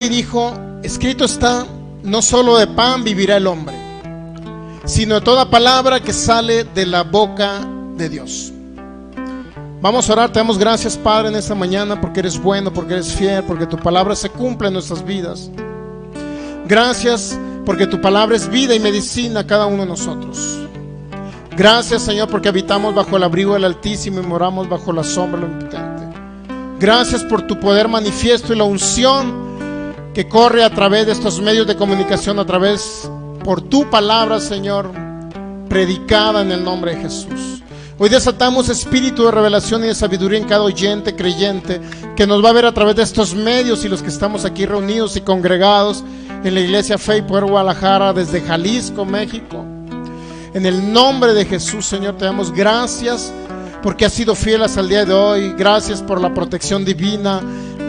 y dijo: escrito está, no solo de pan vivirá el hombre, sino de toda palabra que sale de la boca de Dios. Vamos a orar. Te damos gracias, Padre, en esta mañana, porque eres bueno, porque eres fiel, porque tu palabra se cumple en nuestras vidas. Gracias porque tu palabra es vida y medicina a cada uno de nosotros. Gracias, Señor, porque habitamos bajo el abrigo del Altísimo y moramos bajo la sombra del Omnipotente. Gracias por tu poder manifiesto y la unción que corre a través de estos medios de comunicación, a través por tu palabra, Señor, predicada en el nombre de Jesús. Hoy desatamos espíritu de revelación y de sabiduría en cada oyente creyente que nos va a ver a través de estos medios, y los que estamos aquí reunidos y congregados en la Iglesia Fe y Poder Guadalajara desde Jalisco, México. En el nombre de Jesús, Señor, te damos gracias porque has sido fiel hasta el día de hoy. Gracias por la protección divina.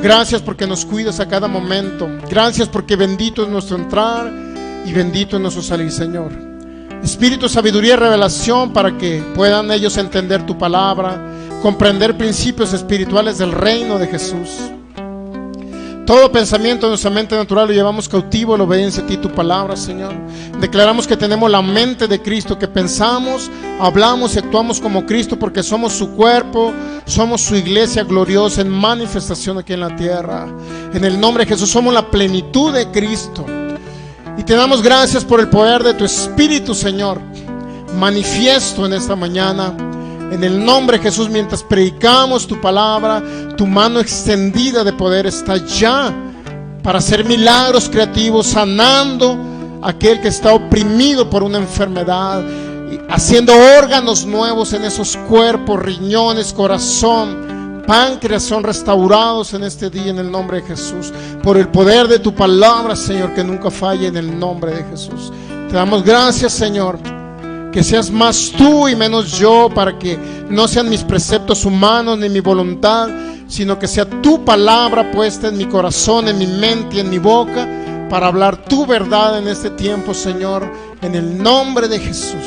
Gracias porque nos cuidas a cada momento. Gracias porque bendito es nuestro entrar y bendito es nuestro salir, Señor. Espíritu, sabiduría y revelación para que puedan ellos entender tu palabra, comprender principios espirituales del reino de Jesús. Todo pensamiento de nuestra mente natural lo llevamos cautivo a la obediencia a ti, tu palabra, Señor. Declaramos que tenemos la mente de Cristo, que pensamos, hablamos y actuamos como Cristo, porque somos su cuerpo, somos su iglesia gloriosa en manifestación aquí en la tierra. En el nombre de Jesús somos la plenitud de Cristo. Y te damos gracias por el poder de tu Espíritu, Señor, manifiesto en esta mañana. En el nombre de Jesús, mientras predicamos tu palabra, tu mano extendida de poder está ya para hacer milagros creativos, sanando a aquel que está oprimido por una enfermedad, haciendo órganos nuevos en esos cuerpos, riñones, corazón, páncreas son restaurados en este día en el nombre de Jesús, por el poder de tu palabra, Señor, que nunca falle, en el nombre de Jesús. Te damos gracias, Señor, que seas más tú y menos yo, para que no sean mis preceptos humanos ni mi voluntad, sino que sea tu palabra puesta en mi corazón, en mi mente y en mi boca, para hablar tu verdad en este tiempo, Señor, en el nombre de Jesús.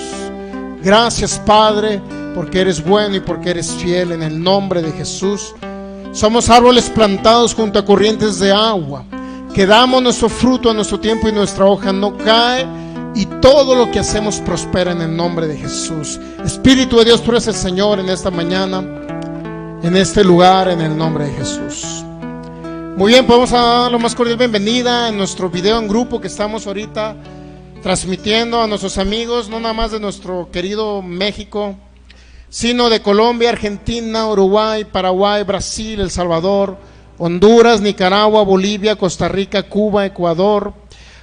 Gracias, Padre, porque eres bueno y porque eres fiel, en el nombre de Jesús. Somos árboles plantados junto a corrientes de agua, que damos nuestro fruto a nuestro tiempo y nuestra hoja no cae, y todo lo que hacemos prospera en el nombre de Jesús. Espíritu de Dios, tú eres el Señor en esta mañana, en este lugar, en el nombre de Jesús. Muy bien, podemos dar la más cordial bienvenida en nuestro video en grupo que estamos ahorita transmitiendo a nuestros amigos, no nada más de nuestro querido México, sino de Colombia, Argentina, Uruguay, Paraguay, Brasil, El Salvador, Honduras, Nicaragua, Bolivia, Costa Rica, Cuba, Ecuador,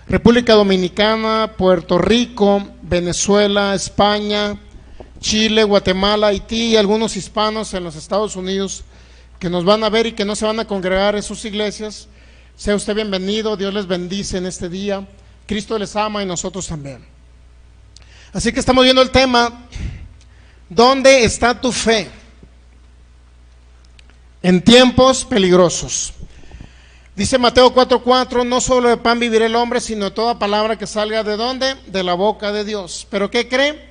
República Dominicana, Puerto Rico, Venezuela, España, Chile, Guatemala, Haití, y algunos hispanos en los Estados Unidos que nos van a ver y que no se van a congregar en sus iglesias. Sea usted bienvenido, Dios les bendice en este día. Cristo les ama y nosotros también. Así que estamos viendo el tema: ¿dónde está tu fe en tiempos peligrosos? Dice Mateo 4:4, no solo de pan vivirá el hombre, sino de toda palabra que salga ¿de dónde? De la boca de Dios. ¿Pero qué cree?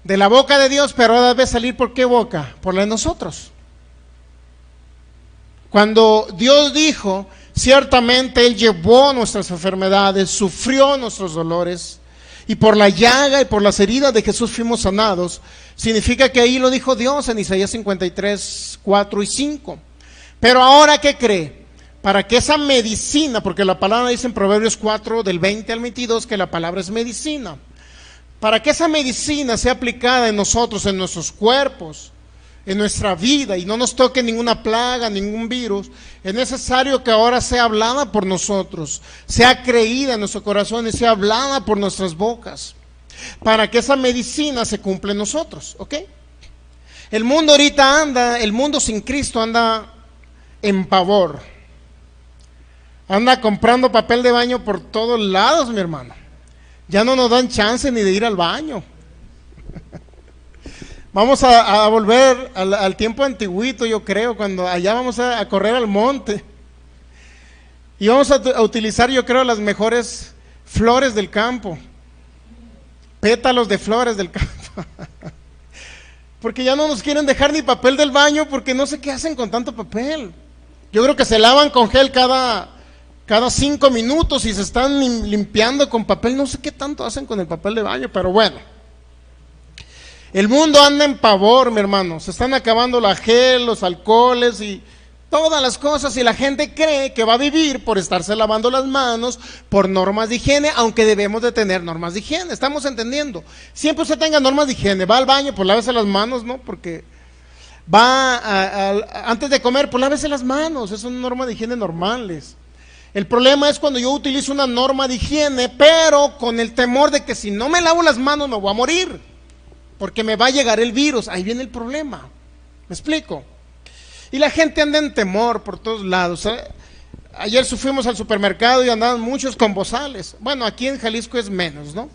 De la boca de Dios, pero debe salir ¿por qué boca? Por la de nosotros. Cuando Dios dijo, ciertamente Él llevó nuestras enfermedades, sufrió nuestros dolores, y por la llaga y por las heridas de Jesús fuimos sanados, significa que ahí lo dijo Dios en Isaías 53, 4 y 5. Pero ahora, ¿qué cree? Para que esa medicina, porque la palabra dice en Proverbios 4, del 20 al 22, que la palabra es medicina. Para que esa medicina sea aplicada en nosotros, en nuestros cuerpos, en nuestra vida, y no nos toque ninguna plaga, ningún virus, es necesario que ahora sea hablada por nosotros, sea creída en nuestro corazón y sea hablada por nuestras bocas, para que esa medicina se cumpla en nosotros, ¿ok? El mundo ahorita anda, el mundo sin Cristo anda en pavor. Anda comprando papel de baño por todos lados, mi hermano. Ya no nos dan chance ni de ir al baño. Vamos a volver al tiempo antiguito, yo creo, cuando allá vamos a correr al monte. Y vamos a utilizar, yo creo, las mejores flores del campo. Pétalos de flores del campo. Porque ya no nos quieren dejar ni papel del baño, porque no sé qué hacen con tanto papel. Yo creo que se lavan con gel cada cada 5 minutos y se están limpiando con papel. No sé qué tanto hacen con el papel de baño, pero bueno. El mundo anda en pavor, mi hermano. Se están acabando la gel, los alcoholes y todas las cosas, y la gente cree que va a vivir por estarse lavando las manos, por normas de higiene, aunque debemos de tener normas de higiene. ¿Estamos entendiendo? Siempre usted tenga normas de higiene. Va al baño, pues lávese las manos, ¿no? Porque antes de comer, pues lávese las manos. Esas son normas de higiene normales. El problema es cuando yo utilizo una norma de higiene, pero con el temor de que si no me lavo las manos me voy a morir, porque me va a llegar el virus. Ahí viene el problema. ¿Me explico? Y la gente anda en temor por todos lados. Ayer fuimos al supermercado y andaban muchos con bozales. Bueno, aquí en Jalisco es menos, ¿no?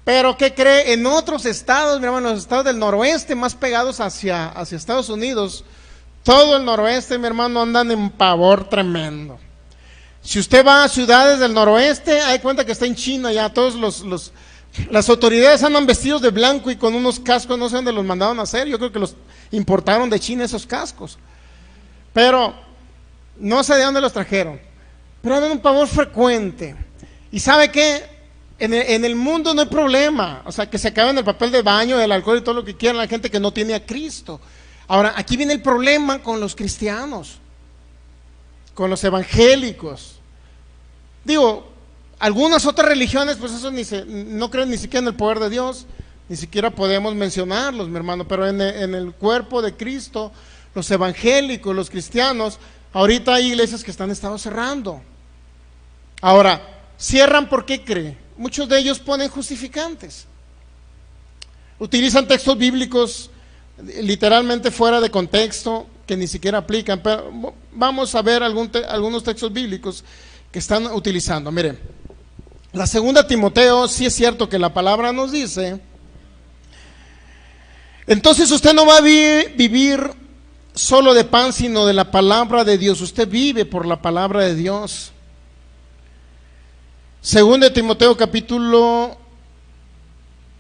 Pero ¿qué cree? En otros estados, mi hermano, los estados del noroeste más pegados hacia Estados Unidos, todo el noroeste, mi hermano, andan en pavor tremendo. Si usted va a ciudades del noroeste, hay cuenta que está en China ya. Las autoridades andan vestidos de blanco y con unos cascos, no sé dónde los mandaron a hacer. Yo creo que los importaron de China esos cascos, pero no sé de dónde los trajeron. Pero andan un pavor frecuente. Y ¿sabe qué? En el mundo no hay problema. O sea, que se acaben el papel de baño, el alcohol y todo lo que quieran la gente que no tiene a Cristo. Ahora, aquí viene el problema con los cristianos, con los evangélicos. Digo, algunas otras religiones, pues eso no creen ni siquiera en el poder de Dios, ni siquiera podemos mencionarlos, mi hermano, pero en el cuerpo de Cristo, los evangélicos, los cristianos, ahorita hay iglesias que están cerrando. Ahora, cierran, ¿por qué cree? Muchos de ellos ponen justificantes, utilizan textos bíblicos literalmente fuera de contexto, que ni siquiera aplican. Pero vamos a ver algunos textos bíblicos que están utilizando. Miren, la segunda Timoteo, sí es cierto que la palabra nos dice, entonces usted no va a vivir solo de pan, sino de la palabra de Dios. Usted vive por la palabra de Dios. Segunda Timoteo capítulo,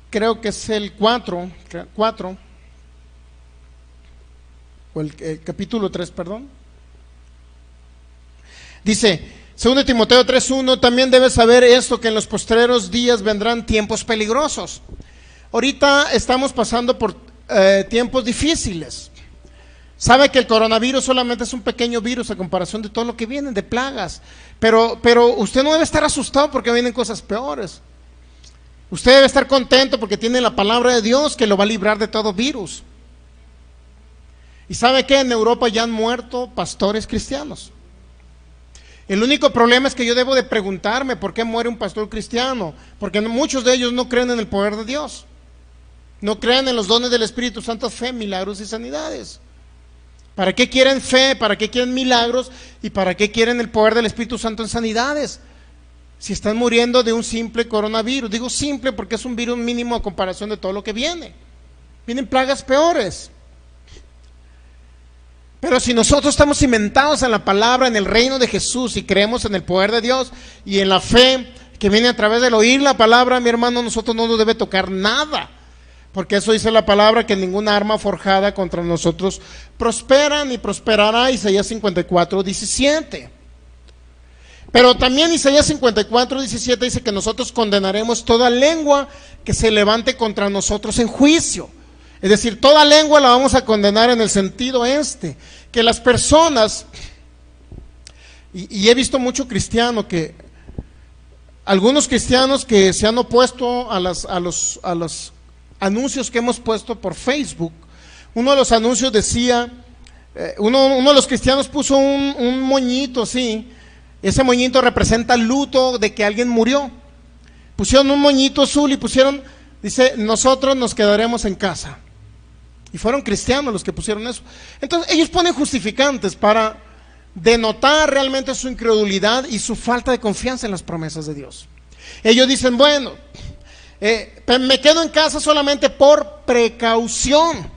creo que es el 4 o el capítulo 3, perdón. Dice, 2 Timoteo 3:1, también debes saber esto, que en los postreros días vendrán tiempos peligrosos. Ahorita estamos pasando por tiempos difíciles. Sabe que el coronavirus solamente es un pequeño virus a comparación de todo lo que viene, de plagas. Pero usted no debe estar asustado porque vienen cosas peores. Usted debe estar contento porque tiene la palabra de Dios que lo va a librar de todo virus. Y sabe que en Europa ya han muerto pastores cristianos. El único problema es que yo debo de preguntarme por qué muere un pastor cristiano, porque muchos de ellos no creen en el poder de Dios, no creen en los dones del Espíritu Santo, fe, milagros y sanidades. ¿Para qué quieren fe? ¿Para qué quieren milagros? ¿Y para qué quieren el poder del Espíritu Santo en sanidades? Si están muriendo de un simple coronavirus. Digo simple porque es un virus mínimo a comparación de todo lo que viene. Vienen plagas peores. Pero si nosotros estamos cimentados en la palabra, en el reino de Jesús, y creemos en el poder de Dios y en la fe que viene a través del oír la palabra, mi hermano, nosotros no nos debe tocar nada, porque eso dice la palabra, que ninguna arma forjada contra nosotros prospera ni prosperará. Isaías 54:17. Pero también Isaías 54:17 dice que nosotros condenaremos toda lengua que se levante contra nosotros en juicio. Es decir, toda lengua la vamos a condenar en el sentido que las personas, y he visto mucho cristiano, que algunos cristianos que se han opuesto a los anuncios que hemos puesto por Facebook. Uno de los anuncios decía, uno de los cristianos puso un moñito así, ese moñito representa el luto de que alguien murió. Pusieron un moñito azul y pusieron, dice, nosotros nos quedaremos en casa. Y fueron cristianos los que pusieron eso. Entonces ellos ponen justificantes para denotar realmente su incredulidad y su falta de confianza en las promesas de Dios. Ellos dicen, bueno, me quedo en casa solamente por precaución.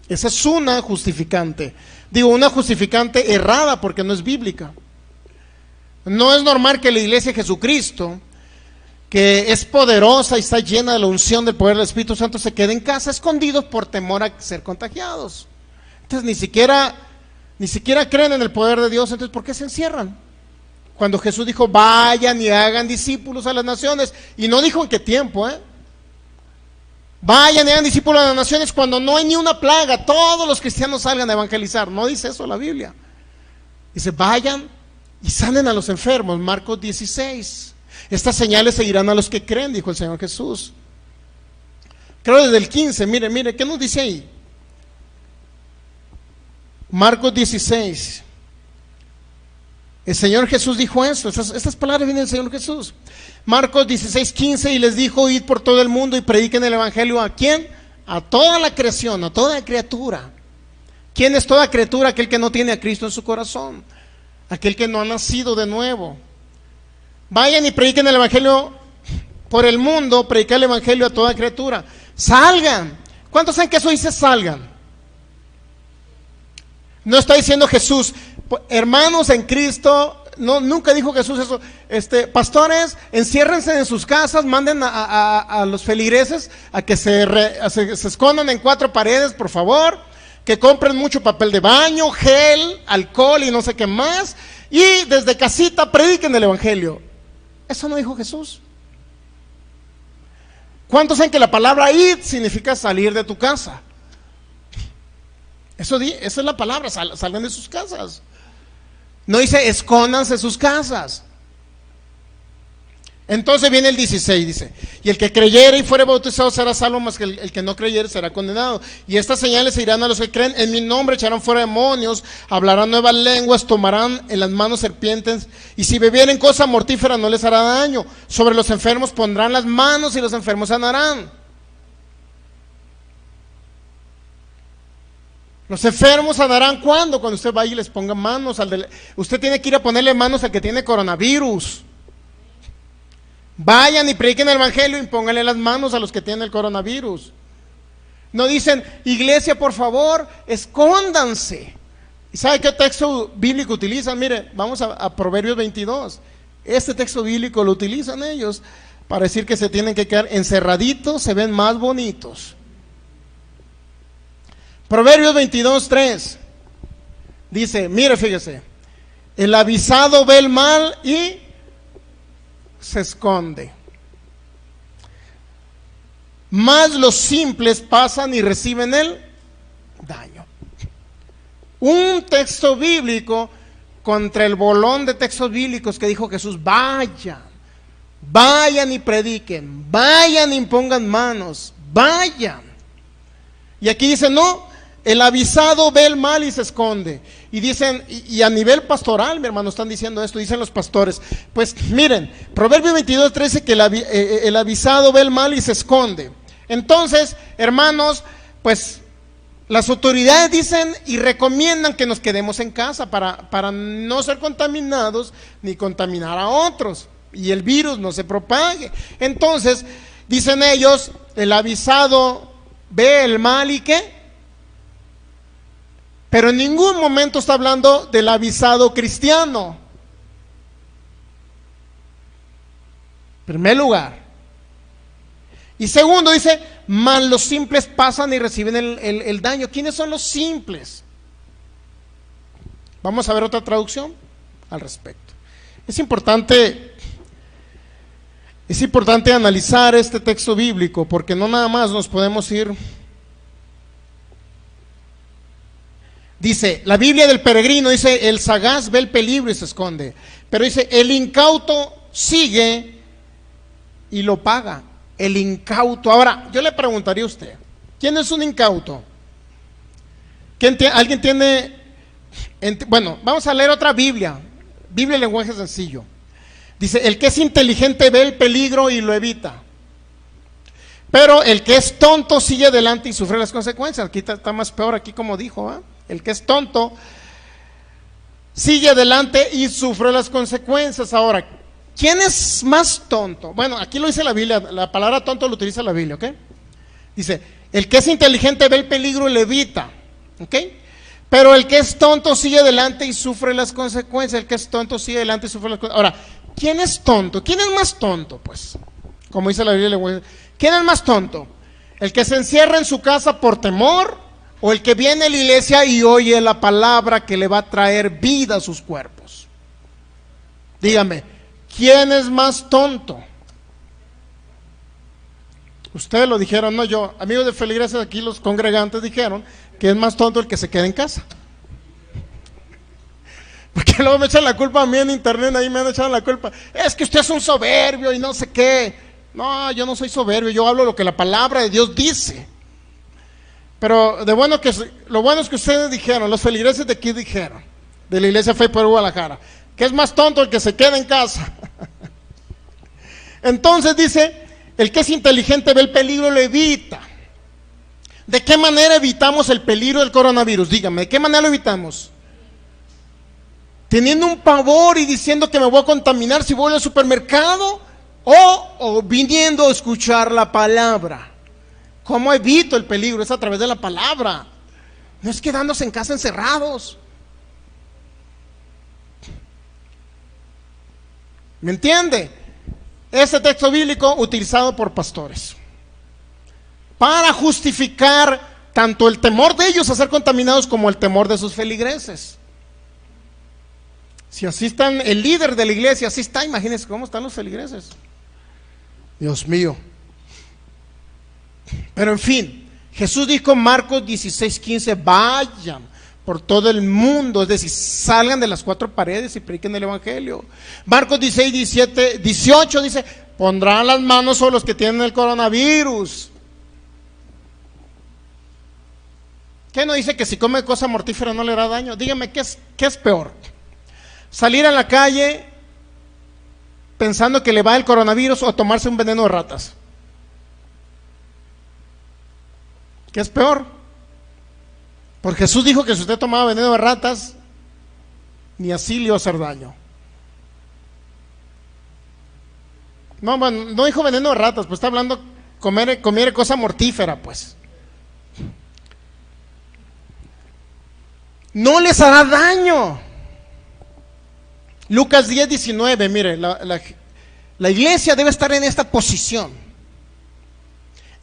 Esa es una justificante. Digo, una justificante errada porque no es bíblica. No es normal que la iglesia de Jesucristo, que es poderosa y está llena de la unción del poder del Espíritu Santo, se quede en casa escondidos por temor a ser contagiados. Entonces ni siquiera ni siquiera creen en el poder de Dios, entonces ¿por qué se encierran? Cuando Jesús dijo, vayan y hagan discípulos a las naciones, y no dijo en qué tiempo, vayan y hagan discípulos a las naciones cuando no hay ni una plaga, todos los cristianos salgan a evangelizar. No dice eso la Biblia. Dice, vayan y sanen a los enfermos, Marcos 16. Estas señales seguirán a los que creen, dijo el Señor Jesús. Creo desde el 15, mire, ¿qué nos dice ahí? Marcos 16. El Señor Jesús dijo eso, estas palabras vienen del Señor Jesús. Marcos 16, 15, y les dijo, id por todo el mundo y prediquen el evangelio. ¿A quién? A toda la creación, a toda criatura. ¿Quién es toda criatura? Aquel que no tiene a Cristo en su corazón, aquel que no ha nacido de nuevo. Vayan y prediquen el evangelio por el mundo, prediquen el evangelio a toda criatura. Salgan. ¿Cuántos saben que eso dice salgan? No está diciendo Jesús, hermanos en Cristo, no, nunca dijo Jesús eso. Pastores, enciérrense en sus casas, manden a los feligreses a que se escondan en 4 paredes, por favor, que compren mucho papel de baño, gel, alcohol y no sé qué más, y desde casita prediquen el evangelio. Eso no dijo Jesús. ¿Cuántos saben que la palabra id significa salir de tu casa? Esa es la palabra, salgan de sus casas. No dice escóndanse de sus casas. Entonces viene el 16, dice, y el que creyere y fuere bautizado será salvo, mas que el que no creyere será condenado. Y estas señales se irán a los que creen, en mi nombre echarán fuera demonios, hablarán nuevas lenguas, tomarán en las manos serpientes, y si bebieren cosa mortífera no les hará daño. Sobre los enfermos pondrán las manos y los enfermos sanarán. Los enfermos sanarán ¿cuándo? Cuando usted vaya y les ponga manos. Usted tiene que ir a ponerle manos al que tiene coronavirus. Vayan y prediquen el evangelio y pónganle las manos a los que tienen el coronavirus. No dicen, iglesia, por favor, escóndanse. ¿Y sabe qué texto bíblico utilizan? Mire, vamos a Proverbios 22. Este texto bíblico lo utilizan ellos para decir que se tienen que quedar encerraditos, se ven más bonitos. Proverbios 22:3 dice, mire, fíjese, el avisado ve el mal y se esconde, mas los simples pasan y reciben el daño. Un texto bíblico contra el bolón de textos bíblicos que dijo Jesús, vayan y prediquen, vayan y impongan manos, vayan. Y aquí dice, no, el avisado ve el mal y se esconde. Y dicen, y a nivel pastoral, mi hermano, están diciendo esto, dicen los pastores. Pues miren, Proverbios 22:3 dice que el avisado ve el mal y se esconde. Entonces, hermanos, pues las autoridades dicen y recomiendan que nos quedemos en casa para no ser contaminados ni contaminar a otros y el virus no se propague. Entonces, dicen ellos, el avisado ve el mal y ¿qué? Pero en ningún momento está hablando del avisado cristiano. En primer lugar. Y segundo dice, mas los simples pasan y reciben el daño. ¿Quiénes son los simples? Vamos a ver otra traducción al respecto. Es importante analizar este texto bíblico, porque no nada más nos podemos ir. Dice, la Biblia del peregrino dice, el sagaz ve el peligro y se esconde. Pero dice, el incauto sigue y lo paga. El incauto. Ahora, yo le preguntaría a usted, ¿quién es un incauto? ¿Alguien tiene? Bueno, vamos a leer otra Biblia en lenguaje sencillo. Dice, el que es inteligente ve el peligro y lo evita. Pero el que es tonto sigue adelante y sufre las consecuencias. Aquí está más peor, aquí como dijo, ¿eh? El que es tonto sigue adelante y sufre las consecuencias. Ahora, ¿quién es más tonto? Bueno, aquí lo dice la Biblia, la palabra tonto lo utiliza la Biblia, ¿ok? Dice, el que es inteligente ve el peligro y lo evita, ¿ok? Pero el que es tonto sigue adelante y sufre las consecuencias. El que es tonto sigue adelante y sufre las consecuencias. Ahora, ¿quién es tonto? ¿Quién es más tonto? Pues, como dice la Biblia, ¿quién es más tonto? ¿El que se encierra en su casa por temor o el que viene a la iglesia y oye la palabra que le va a traer vida a sus cuerpos? Dígame, ¿quién es más tonto? Ustedes lo dijeron, no yo. Amigos de feligreses, aquí los congregantes dijeron que es más tonto el que se queda en casa. Porque luego me echan la culpa a mí en internet, ahí me han echado la culpa. Es que usted es un soberbio y no sé qué. No, yo no soy soberbio, yo hablo lo que la palabra de Dios dice. Pero lo bueno es que ustedes dijeron, los feligreses de aquí dijeron, de la iglesia Fe por Guadalajara, que es más tonto el que se queda en casa. Entonces dice, el que es inteligente ve el peligro y lo evita. ¿De qué manera evitamos el peligro del coronavirus? Dígame, ¿de qué manera lo evitamos? Teniendo un pavor y diciendo que me voy a contaminar si voy al supermercado, o viniendo a escuchar la palabra. ¿Cómo evito el peligro? Es a través de la palabra. No es quedándose en casa encerrados. ¿Me entiende? Este texto bíblico utilizado por pastores para justificar tanto el temor de ellos a ser contaminados como el temor de sus feligreses. Si así están, el líder de la iglesia así está, imagínense cómo están los feligreses. Dios mío. Pero en fin, Jesús dijo en Marcos 16:15, vayan por todo el mundo, es decir, salgan de las cuatro paredes y prediquen el evangelio. Marcos 16:18 dice, pondrán las manos sobre los que tienen el coronavirus. ¿Qué no dice que si come cosa mortífera no le hará daño? Dígame, ¿qué es peor? ¿Salir a la calle pensando que le va el coronavirus o tomarse un veneno de ratas? ¿Qué es peor? Porque Jesús dijo que si usted tomaba veneno de ratas, ni así le iba a hacer daño. No, bueno, no dijo veneno de ratas, pues está hablando comer cosa mortífera, pues. No les hará daño. Lucas 10:19, mire, la iglesia debe estar en esta posición.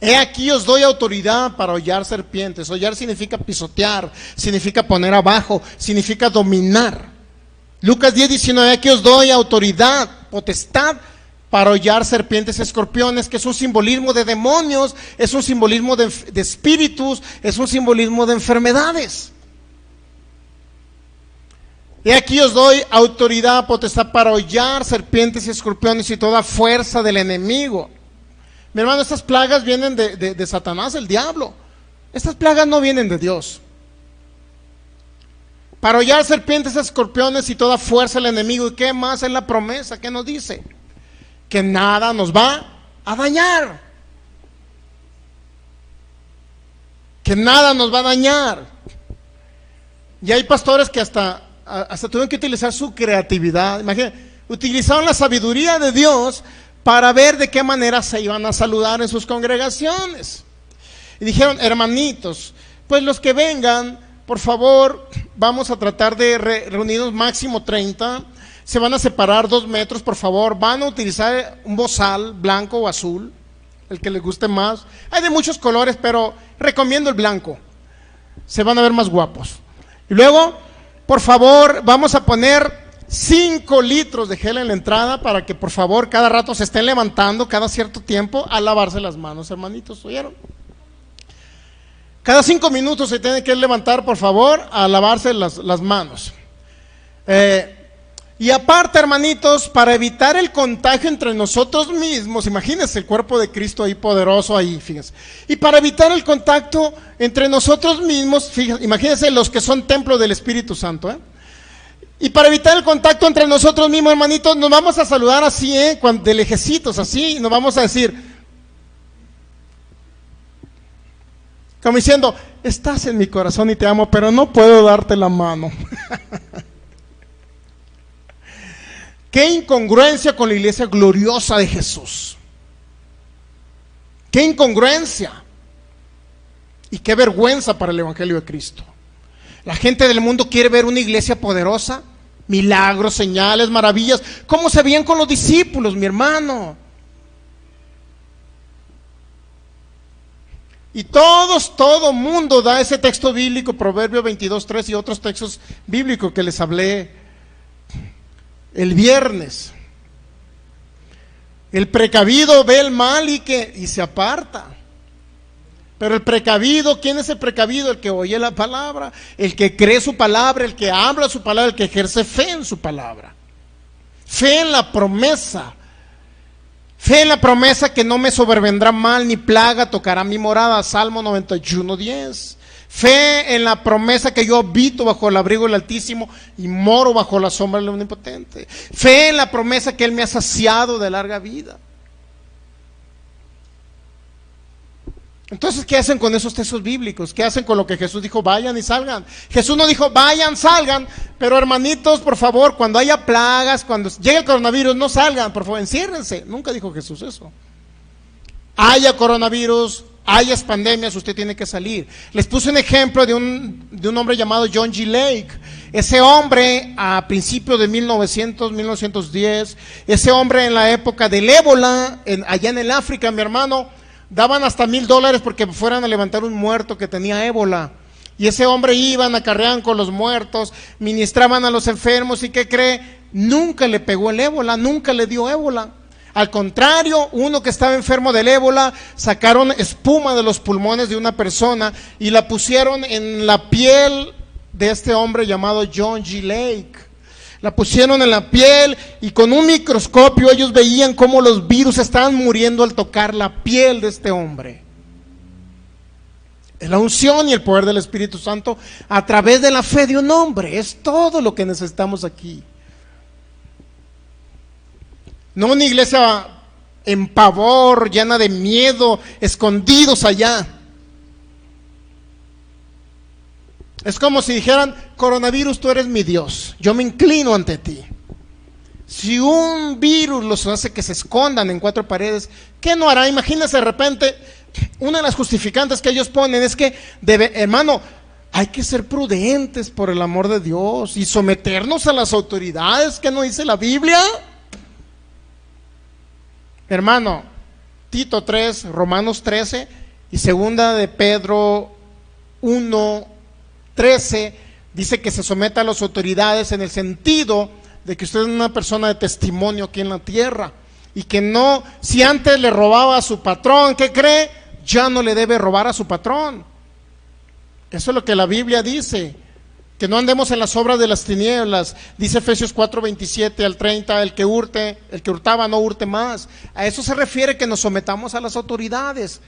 He aquí os doy autoridad para hollar serpientes. Hollar significa pisotear, significa poner abajo, significa dominar. Lucas 10:19, aquí os doy autoridad, potestad para hollar serpientes y escorpiones, que es un simbolismo de demonios, es un simbolismo de espíritus, es un simbolismo de enfermedades. Y aquí os doy autoridad, potestad para hollar serpientes y escorpiones y toda fuerza del enemigo. Mi hermano, estas plagas vienen de Satanás, el diablo. Estas plagas no vienen de Dios. Para hollar serpientes, escorpiones y toda fuerza del enemigo. ¿Y qué más es la promesa? ¿Qué nos dice? Que nada nos va a dañar. Que nada nos va a dañar. Y hay pastores que hasta tuvieron que utilizar su creatividad. Imagínense, utilizaron la sabiduría de Dios para ver de qué manera se iban a saludar en sus congregaciones. Y dijeron, hermanitos, pues los que vengan, por favor, vamos a tratar de reunirnos máximo 30. Se van a separar 2 metros, por favor. Van a utilizar un bozal blanco o azul, el que les guste más. Hay de muchos colores, pero recomiendo el blanco. Se van a ver más guapos. Y luego, por favor, vamos a poner 5 litros de gel en la entrada para que por favor cada rato se estén levantando cada cierto tiempo a lavarse las manos, hermanitos, ¿oyeron? Cada 5 minutos se tiene que levantar, por favor, a lavarse las manos. Y aparte, hermanitos, para evitar el contagio entre nosotros mismos, imagínense el cuerpo de Cristo ahí poderoso ahí, fíjense. Y para evitar el contacto entre nosotros mismos, fíjense, imagínense los que son templo del Espíritu Santo, Y para evitar el contacto entre nosotros mismos, hermanitos, nos vamos a saludar así, de lejecitos, así, y nos vamos a decir, como diciendo, estás en mi corazón y te amo, pero no puedo darte la mano. Qué incongruencia con la iglesia gloriosa de Jesús. Qué incongruencia. Y qué vergüenza para el evangelio de Cristo. La gente del mundo quiere ver una iglesia poderosa, milagros, señales, maravillas, como se veían con los discípulos, mi hermano. Y todo mundo da ese texto bíblico, Proverbio 22:3 y otros textos bíblicos que les hablé el viernes. El precavido ve el mal y se aparta. Pero el precavido, ¿quién es el precavido? El que oye la palabra, el que cree su palabra, el que habla su palabra, el que ejerce fe en su palabra. Fe en la promesa. Fe en la promesa que no me sobrevendrá mal ni plaga tocará mi morada, Salmo 91:10. Fe en la promesa que yo habito bajo el abrigo del Altísimo y moro bajo la sombra del Omnipotente. Fe en la promesa que Él me ha saciado de larga vida. Entonces, ¿qué hacen con esos textos bíblicos? ¿Qué hacen con lo que Jesús dijo, vayan y salgan? Jesús no dijo, vayan, salgan, pero hermanitos, por favor, cuando haya plagas, cuando llegue el coronavirus, no salgan, por favor, enciérrense. Nunca dijo Jesús eso. Haya coronavirus, haya pandemias, usted tiene que salir. Les puse un ejemplo de un hombre llamado John G. Lake. Ese hombre, a principios de 1910, ese hombre en la época del ébola, allá en el África, mi hermano, daban hasta $1,000 porque fueran a levantar un muerto que tenía ébola. Y ese hombre iban, acarreaban con los muertos, ministraban a los enfermos. ¿Y qué cree? Nunca le pegó el ébola, nunca le dio ébola. Al contrario, uno que estaba enfermo del ébola, sacaron espuma de los pulmones de una persona y la pusieron en la piel de este hombre llamado John G. Lake. La pusieron en la piel y con un microscopio ellos veían cómo los virus estaban muriendo al tocar la piel de este hombre. La unción y el poder del Espíritu Santo a través de la fe de un hombre es todo lo que necesitamos aquí. No una iglesia en pavor, llena de miedo, escondidos allá. Es como si dijeran, coronavirus, tú eres mi Dios, yo me inclino ante ti. Si un virus los hace que se escondan en 4 paredes, ¿qué no hará? Imagínense de repente, una de las justificantes que ellos ponen es que, hermano, hay que ser prudentes por el amor de Dios y someternos a las autoridades, ¿qué no dice la Biblia? Hermano, Tito 3, Romanos 13 y segunda de Pedro 1:13 dice que se someta a las autoridades en el sentido de que usted es una persona de testimonio aquí en la tierra y que no, si antes le robaba a su patrón, ¿qué cree? Ya no le debe robar a su patrón. Eso es lo que la Biblia dice, que no andemos en las obras de las tinieblas. Dice Efesios 4:27-30, el que hurtaba no hurte más. A eso se refiere que nos sometamos a las autoridades.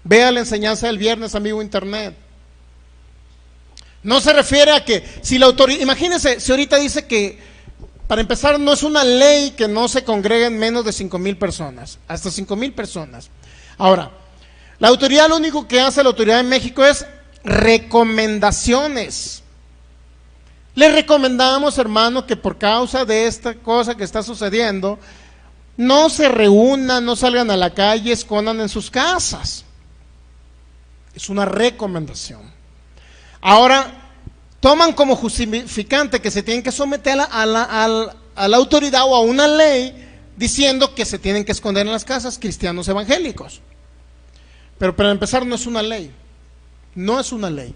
Vea la enseñanza del viernes, amigo internet. No se refiere a que si la autoridad, imagínense, si ahorita dice que, para empezar, no es una ley que no se congreguen menos de 5,000 personas, hasta 5,000 personas. Ahora, la autoridad, lo único que hace la autoridad en México es recomendaciones. Le recomendamos, hermano, que por causa de esta cosa que está sucediendo, no se reúnan, no salgan a la calle, escondan en sus casas. Es una recomendación. Ahora, toman como justificante que se tienen que someter a la autoridad o a una ley diciendo que se tienen que esconder en las casas, cristianos evangélicos. Pero para empezar, no es una ley. No es una ley.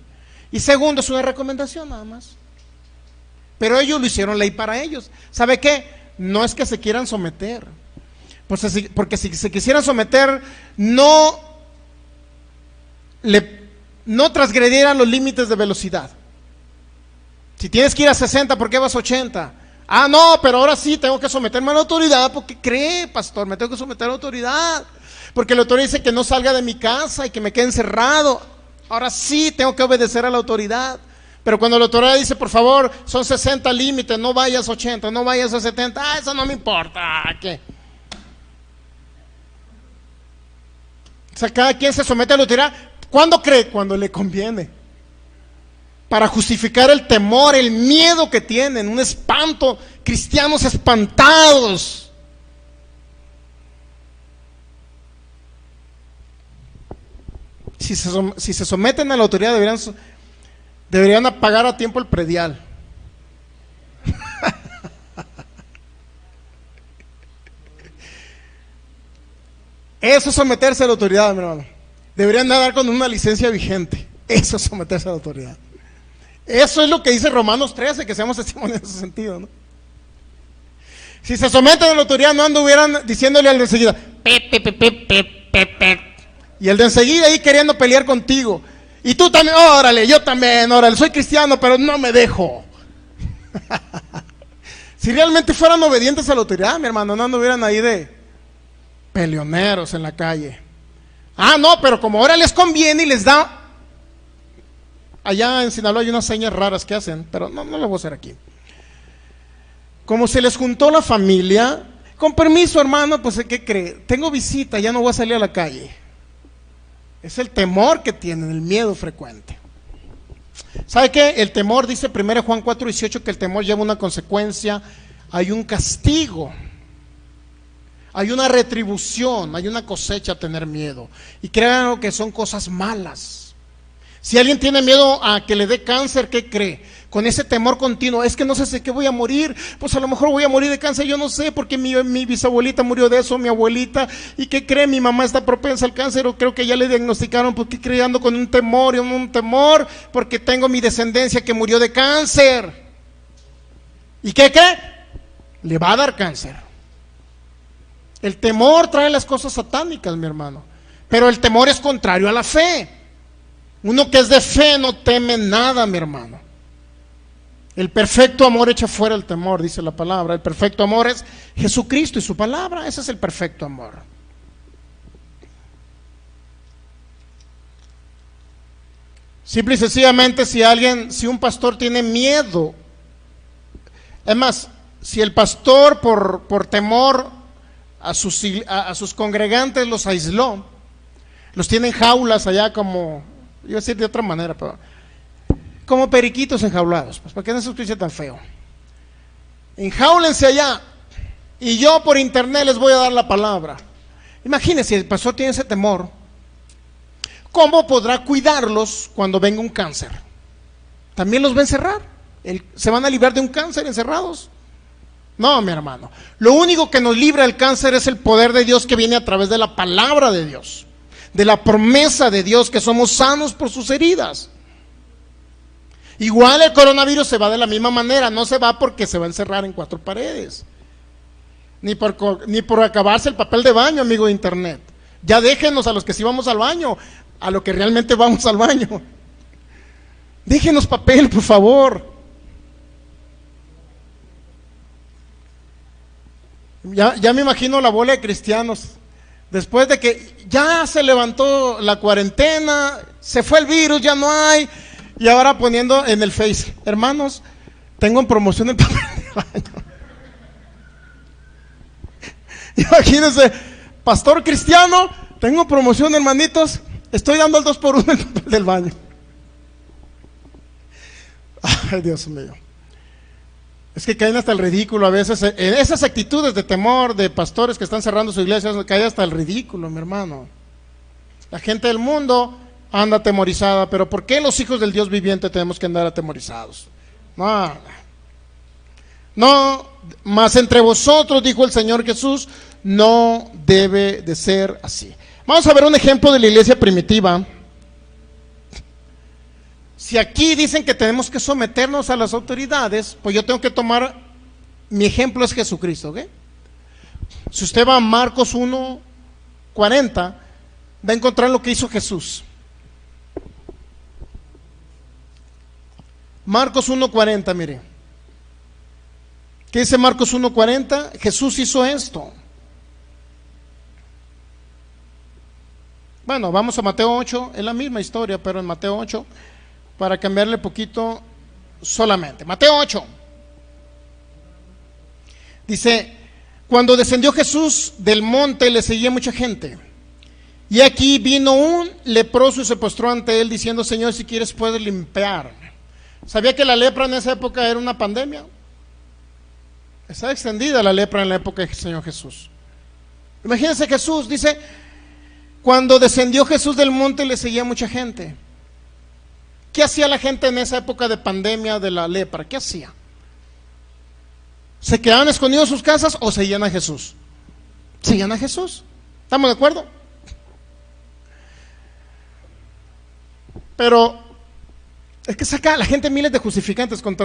Y segundo, es una recomendación nada más. Pero ellos lo hicieron ley para ellos. ¿Sabe qué? No es que se quieran someter. Porque si se quisieran someter, no transgredieran los límites de velocidad. Si tienes que ir a 60, ¿por qué vas a 80? Ah, no, pero ahora sí tengo que someterme a la autoridad. ¿Por qué cree, pastor? Me tengo que someter a la autoridad. Porque la autoridad dice que no salga de mi casa y que me quede encerrado. Ahora sí tengo que obedecer a la autoridad. Pero cuando la autoridad dice, por favor, son 60 límites, no vayas a 80, no vayas a 70, eso no me importa. ¿Qué? O sea, cada quien se somete a la autoridad. ¿Cuándo cree? Cuando le conviene. Para justificar el temor, el miedo que tienen, un espanto, cristianos espantados. Si se someten a la autoridad, deberían pagar a tiempo el predial. Eso es someterse a la autoridad, mi hermano. Deberían dar con una licencia vigente. Eso es someterse a la autoridad. Eso es lo que dice Romanos 13, que seamos testimonios en ese sentido, ¿no? Si se someten a la autoridad, no anduvieran diciéndole al de enseguida, y el de enseguida ahí queriendo pelear contigo. Y tú también, órale, yo también, órale, soy cristiano, pero no me dejo. Si realmente fueran obedientes a la autoridad, mi hermano, no anduvieran ahí de peleoneros en la calle. Ah, no, pero como ahora les conviene y les da. Allá en Sinaloa hay unas señas raras que hacen, pero no lo voy a hacer aquí. Como se les juntó la familia, con permiso, hermano, pues ¿qué cree? Tengo visita, ya no voy a salir a la calle. Es el temor que tienen, el miedo frecuente. ¿Sabe qué? El temor, dice 1 Juan 4:18, que el temor lleva una consecuencia, hay un castigo, hay una retribución, hay una cosecha a tener miedo. Y créanlo que son cosas malas. Si alguien tiene miedo a que le dé cáncer, ¿qué cree? Con ese temor continuo, es que no sé si qué voy a morir, pues a lo mejor voy a morir de cáncer, yo no sé, porque mi bisabuelita murió de eso, mi abuelita, ¿y qué cree? Mi mamá está propensa al cáncer, o creo que ya le diagnosticaron, porque creando con un temor, porque tengo mi descendencia que murió de cáncer. ¿Y qué cree? Le va a dar cáncer. El temor trae las cosas satánicas, mi hermano, pero el temor es contrario a la fe. Uno que es de fe no teme nada, mi hermano. El perfecto amor echa fuera el temor, dice la palabra. El perfecto amor es Jesucristo y su palabra. Ese es el perfecto amor. Simple y sencillamente, si un pastor tiene miedo, es más, si el pastor por temor a sus congregantes los aisló, los tiene en jaulas allá como, yo voy a decir de otra manera, pero como periquitos enjaulados, pues, ¿para qué no se escucha tan feo? Enjáulense allá, y yo por internet les voy a dar la palabra. Imagínense, el pastor tiene ese temor, ¿cómo podrá cuidarlos cuando venga un cáncer? ¿También los va a encerrar? ¿Se van a librar de un cáncer encerrados? No, mi hermano, lo único que nos libra del cáncer es el poder de Dios que viene a través de la palabra de Dios, de la promesa de Dios, que somos sanos por sus heridas. Igual el coronavirus se va de la misma manera, no se va porque se va a encerrar en 4 paredes, ni por acabarse el papel de baño, amigo de internet. Ya déjenos a los que sí vamos al baño, a lo que realmente vamos al baño. Déjenos papel, por favor. Ya me imagino la bola de cristianos, después de que ya se levantó la cuarentena, se fue el virus, ya no hay, y ahora poniendo en el Face, hermanos, tengo en promoción el papel de baño. Imagínense, pastor cristiano, tengo promoción, hermanitos, estoy dando el 2x1 el papel del baño. Ay, Dios mío. Es que caen hasta el ridículo a veces, en esas actitudes de temor de pastores que están cerrando su iglesia, cae hasta el ridículo, mi hermano. La gente del mundo anda atemorizada, pero ¿por qué los hijos del Dios viviente tenemos que andar atemorizados? No, mas entre vosotros, dijo el Señor Jesús, no debe de ser así. Vamos a ver un ejemplo de la iglesia primitiva. Si aquí dicen que tenemos que someternos a las autoridades, pues yo tengo que tomar, mi ejemplo es Jesucristo, ¿ok? Si usted va a Marcos 1:40, va a encontrar lo que hizo Jesús. Marcos 1:40, mire. ¿Qué dice Marcos 1:40? Jesús hizo esto. Bueno, vamos a Mateo 8, es la misma historia, pero en Mateo 8, para cambiarle poquito solamente. Mateo 8. Dice, cuando descendió Jesús del monte, le seguía mucha gente. Y aquí vino un leproso y se postró ante él, diciendo, Señor, si quieres puedes limpiarme. ¿Sabía que la lepra en esa época era una pandemia? Está extendida la lepra en la época del Señor Jesús. Imagínense, Jesús dice, cuando descendió Jesús del monte le seguía mucha gente. ¿Qué hacía la gente en esa época de pandemia de la lepra? ¿Qué hacía? ¿Se quedaban escondidos en sus casas o seguían a Jesús? Seguían a Jesús. ¿Estamos de acuerdo? Pero es que saca a la gente miles de justificantes con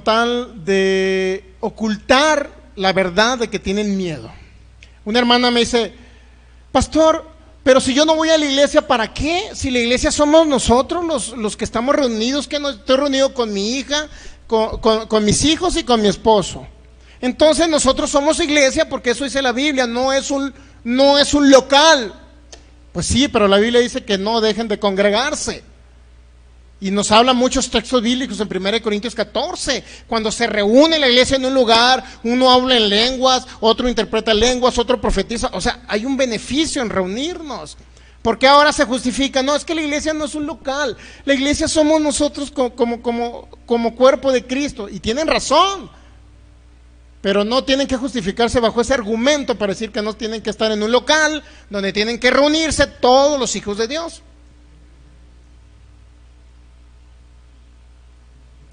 tal de ocultar la verdad de que tienen miedo. Una hermana me dice: pastor, pero si yo no voy a la iglesia, ¿para qué? Si la iglesia somos nosotros los que estamos reunidos, que no estoy reunido con mi hija, con mis hijos y con mi esposo. Entonces nosotros somos iglesia porque eso dice la Biblia, no es un local. Pues sí, pero la Biblia dice que no dejen de congregarse. Y nos habla muchos textos bíblicos en 1 Corintios 14. Cuando se reúne la iglesia en un lugar, uno habla en lenguas, otro interpreta lenguas, otro profetiza. O sea, hay un beneficio en reunirnos. ¿Por qué ahora se justifica? No, es que la iglesia no es un local. La iglesia somos nosotros como cuerpo de Cristo. Y tienen razón. Pero no tienen que justificarse bajo ese argumento para decir que no tienen que estar en un local donde tienen que reunirse todos los hijos de Dios.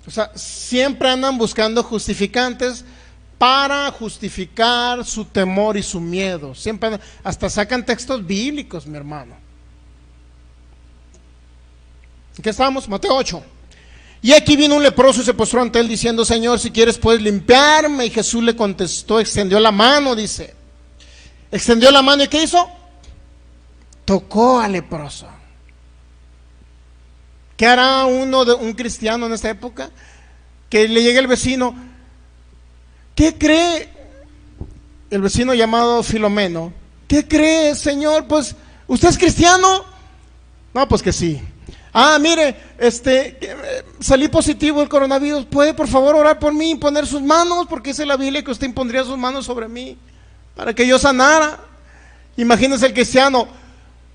O sea, siempre andan buscando justificantes para justificar su temor y su miedo. Siempre andan, hasta sacan textos bíblicos, mi hermano. ¿En qué estamos? Mateo 8. Y aquí vino un leproso y se postró ante él diciendo: Señor, si quieres puedes limpiarme. Y Jesús le contestó, extendió la mano, dice. Extendió la mano, ¿y qué hizo? Tocó al leproso. ¿Qué hará un cristiano en esta época? Que le llegue el vecino. ¿Qué cree? El vecino llamado Filomeno. ¿Qué cree, señor? Pues, ¿usted es cristiano? No, pues que sí. Ah, mire, salí positivo del coronavirus. ¿Puede por favor orar por mí y poner sus manos? Porque dice la Biblia que usted impondría sus manos sobre mí para que yo sanara. Imagínese el cristiano.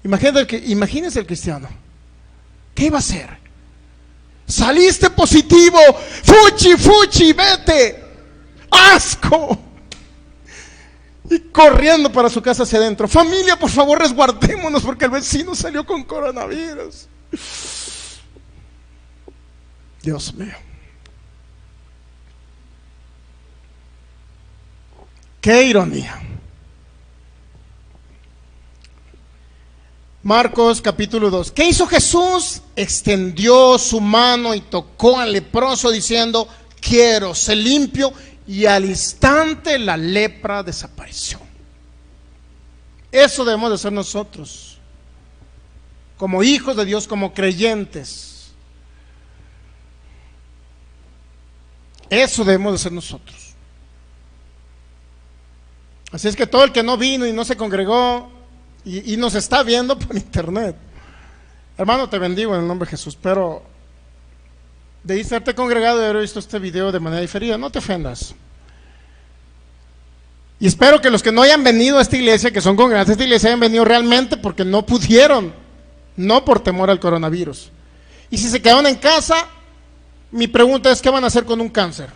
Imagínese el cristiano. ¿Qué iba a hacer? Saliste positivo, fuchi, vete, asco. Y corriendo para su casa hacia adentro: familia, por favor resguardémonos porque el vecino salió con coronavirus. Dios mío. Qué ironía. Marcos capítulo 2. ¿Qué hizo Jesús? Extendió su mano y tocó al leproso diciendo: quiero, sé limpio. Y al instante la lepra desapareció. Eso debemos de ser nosotros, como hijos de Dios, como creyentes. Eso debemos de ser nosotros. Así es que todo el que no vino y no se congregó y nos está viendo por internet, hermano, te bendigo en el nombre de Jesús, pero debiste haberte congregado y haber visto este video de manera diferida. No te ofendas. Y espero que los que no hayan venido a esta iglesia, que son congregantes de esta iglesia, hayan venido realmente porque no pudieron, no por temor al coronavirus. Y si se quedaron en casa, mi pregunta es: ¿qué van a hacer con un cáncer?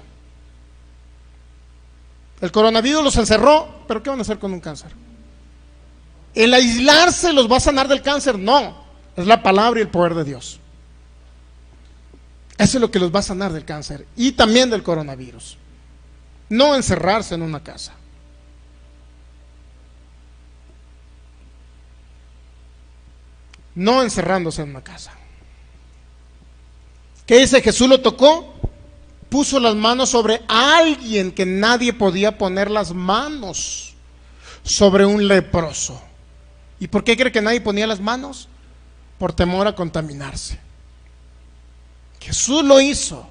El coronavirus los encerró, pero ¿qué van a hacer con un cáncer? ¿El aislarse los va a sanar del cáncer? No, es la palabra y el poder de Dios. Eso es lo que los va a sanar del cáncer y también del coronavirus. No encerrarse en una casa. No encerrándose en una casa. ¿Qué dice? Jesús lo tocó, puso las manos sobre alguien que nadie podía poner las manos, sobre un leproso. ¿Y por qué cree que nadie ponía las manos? Por temor a contaminarse. Jesús lo hizo.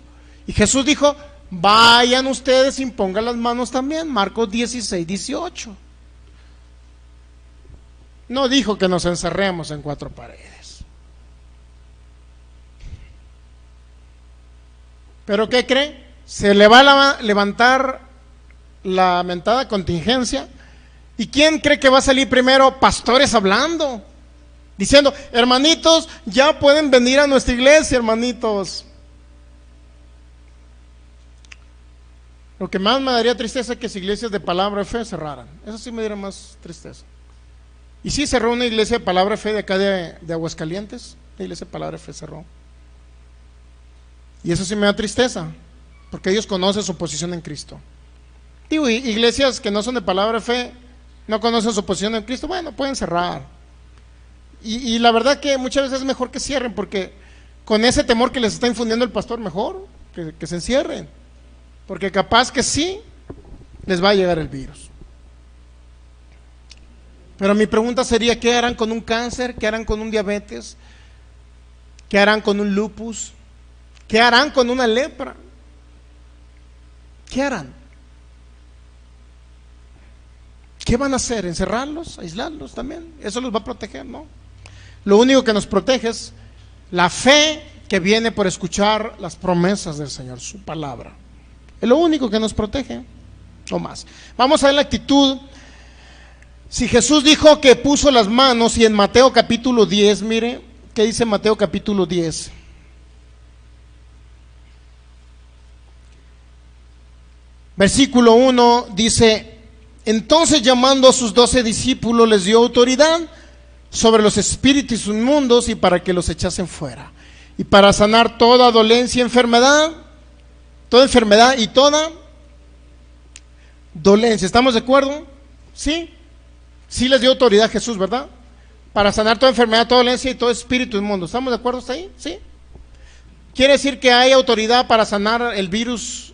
Y Jesús dijo: vayan ustedes y impongan las manos también. Marcos 16:18. No dijo que nos encerremos en cuatro paredes. ¿Pero qué cree? Se le va a levantar la mentada contingencia. ¿Y quién cree que va a salir primero? Pastores hablando, diciendo: hermanitos, ya pueden venir a nuestra iglesia, hermanitos. Lo que más me daría tristeza es que las iglesias de palabra de fe cerraran. Eso sí me daría más tristeza. Y sí cerró una iglesia de palabra de fe de acá de Aguascalientes. La iglesia de palabra de fe cerró. Y eso sí me da tristeza, porque ellos conocen su posición en Cristo. Digo, iglesias que no son de palabra de fe, no conocen su posición en Cristo, bueno, pueden cerrar. Y la verdad que muchas veces es mejor que cierren, porque con ese temor que les está infundiendo el pastor, mejor que se encierren, porque capaz que sí les va a llegar el virus. Pero mi pregunta sería, ¿qué harán con un cáncer? ¿Qué harán con un diabetes? ¿Qué harán con un lupus? ¿Qué harán con una lepra? ¿Qué harán? ¿Qué van a hacer? ¿Encerrarlos? ¿Aislarlos también? ¿Eso los va a proteger? No. Lo único que nos protege es la fe que viene por escuchar las promesas del Señor, su palabra. Es lo único que nos protege, no más. Vamos a ver la actitud. Si Jesús dijo que puso las manos, y en Mateo capítulo 10, mire, ¿qué dice Mateo capítulo 10? Versículo 1 dice: entonces llamando a sus 12 discípulos les dio autoridad sobre los espíritus inmundos y para que los echasen fuera, y para sanar toda dolencia y enfermedad, y toda dolencia. ¿Estamos de acuerdo? ¿Sí? Sí les dio autoridad Jesús, ¿verdad? Para sanar toda enfermedad, toda dolencia y todo espíritu inmundo. ¿Estamos de acuerdo hasta ahí? ¿Sí? ¿Quiere decir que hay autoridad para sanar el virus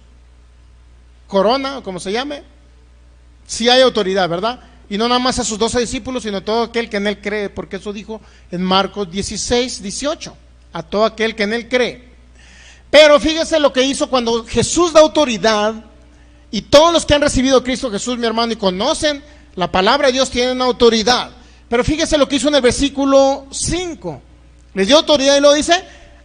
corona, o como se llame? Sí hay autoridad, ¿verdad? Y no nada más a sus 12 discípulos, sino a todo aquel que en él cree, porque eso dijo en Marcos 16, 18, a todo aquel que en él cree. Pero fíjese lo que hizo cuando Jesús da autoridad, y todos los que han recibido a Cristo Jesús, mi hermano, y conocen la palabra de Dios, tienen autoridad. Pero fíjese lo que hizo en el versículo 5, les dio autoridad y lo dice: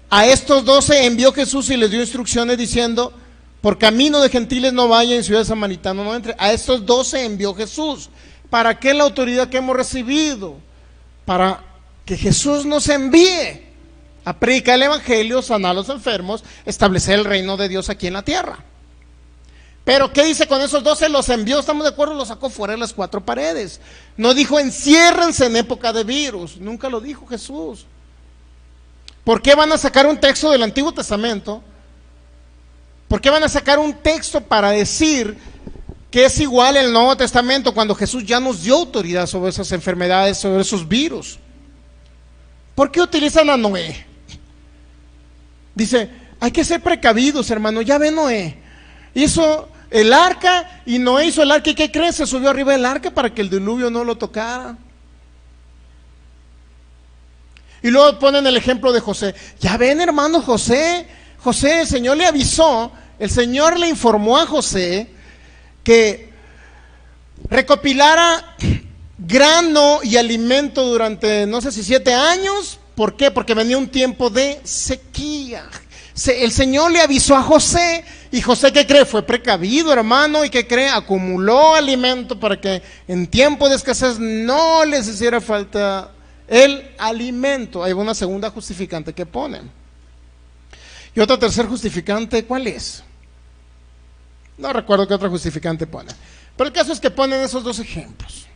a estos 12 envió Jesús y les dio instrucciones diciendo: por camino de gentiles no vayan, en ciudad samaritana no entre. A estos 12 envió Jesús. ¿Para qué la autoridad que hemos recibido? Para que Jesús nos envíe a predicar el evangelio, sanar a los enfermos, establecer el reino de Dios aquí en la tierra. Pero ¿qué dice con esos 12? Los envió, ¿estamos de acuerdo? Los sacó fuera de las 4 paredes. No dijo enciérrense en época de virus, nunca lo dijo Jesús. ¿Por qué van a sacar un texto del Antiguo Testamento? ¿Por qué van a sacar un texto para decir que es igual el Nuevo Testamento cuando Jesús ya nos dio autoridad sobre esas enfermedades, sobre esos virus? ¿Por qué utilizan a Noé? Dice, hay que ser precavidos, hermano. Ya ve, Noé hizo el arca, y Noé hizo el arca, ¿y qué crees? Se subió arriba del arca para que el diluvio no lo tocara. Y luego ponen el ejemplo de José. Ya ven, hermano, José, el Señor le avisó, el Señor le informó a José que recopilara grano y alimento durante, no sé si 7 años. ¿Por qué? Porque venía un tiempo de sequía. El Señor le avisó a José, y José, ¿qué cree? Fue precavido, hermano, y ¿qué cree? Acumuló alimento para que en tiempo de escasez no les hiciera falta el alimento. Hay una segunda justificante que ponen. Y otra tercer justificante, ¿cuál es? No recuerdo qué otra justificante ponen. Pero el caso es que ponen esos 2 ejemplos.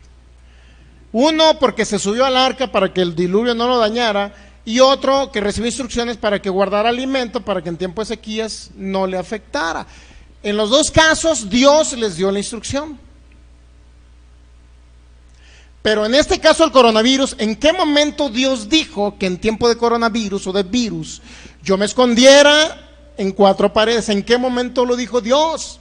Uno, porque se subió al arca para que el diluvio no lo dañara, y otro, que recibió instrucciones para que guardara alimento para que en tiempo de sequías no le afectara. En los 2 casos, Dios les dio la instrucción. Pero en este caso el coronavirus, ¿en qué momento Dios dijo que en tiempo de coronavirus o de virus yo me escondiera en 4 paredes? ¿En qué momento lo dijo Dios?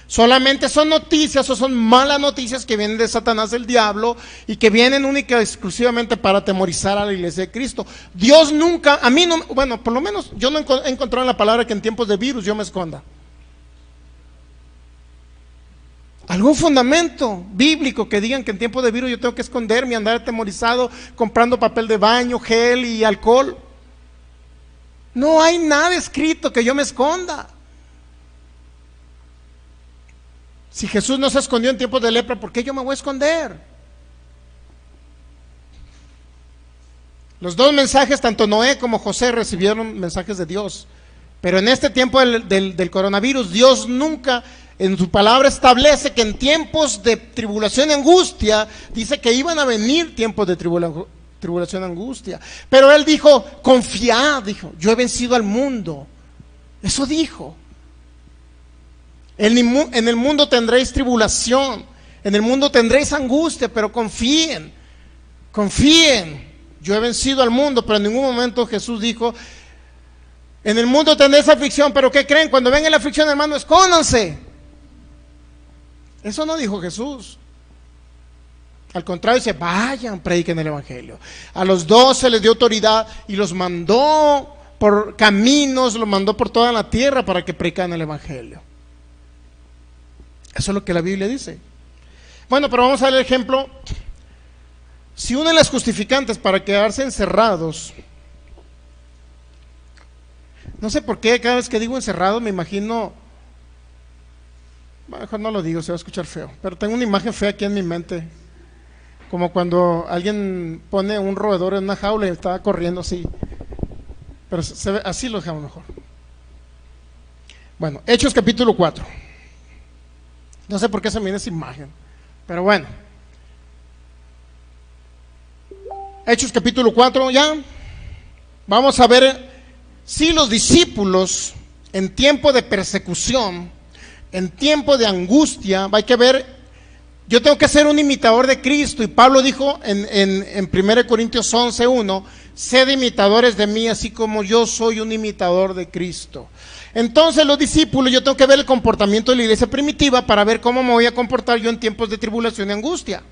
Solamente son noticias o son malas noticias que vienen de Satanás, del diablo, y que vienen única y exclusivamente para atemorizar a la iglesia de Cristo. Dios nunca, a mí no, bueno, por lo menos yo no he encontrado en la palabra que en tiempos de virus yo me esconda. Algún fundamento bíblico que digan que en tiempo de virus yo tengo que esconderme y andar atemorizado comprando papel de baño, gel y alcohol. No hay nada escrito que yo me esconda. Si Jesús no se escondió en tiempos de lepra, ¿por qué yo me voy a esconder? Los 2 mensajes, tanto Noé como José, recibieron mensajes de Dios. Pero en este tiempo del coronavirus, Dios nunca en su palabra establece que en tiempos de tribulación y angustia, dice que iban a venir tiempos de tribulación y angustia. Pero Él dijo, confiad, dijo, yo he vencido al mundo. Eso dijo. En el mundo tendréis tribulación, en el mundo tendréis angustia, pero confíen, yo he vencido al mundo. Pero en ningún momento Jesús dijo, En el mundo tendréis aflicción, pero ¿qué creen? Cuando venga la aflicción, hermano, escóndanse. Eso no dijo Jesús. Al contrario, dice, vayan, prediquen el evangelio. A los 12 les dio autoridad y los mandó por caminos, los mandó por toda la tierra para que predicaran el evangelio. Eso es lo que la Biblia dice. Bueno, pero vamos a ver el ejemplo. Si una de las justificantes para quedarse encerrados, no sé por qué cada vez que digo encerrado me imagino, mejor no lo digo, se va a escuchar feo, pero tengo una imagen fea aquí en mi mente, como cuando alguien pone un roedor en una jaula y está corriendo así, pero se ve, así lo dejamos mejor. Bueno, Hechos capítulo 4. No sé por qué se me viene esa imagen, pero bueno. Hechos capítulo 4, ya. Vamos a ver si los discípulos en tiempo de persecución, en tiempo de angustia, hay que ver, yo tengo que ser un imitador de Cristo, y Pablo dijo en 1 Corintios 11:1, sed imitadores de mí, así como yo soy un imitador de Cristo. Entonces los discípulos, yo tengo que ver el comportamiento de la iglesia primitiva para ver cómo me voy a comportar yo en tiempos de tribulación y angustia.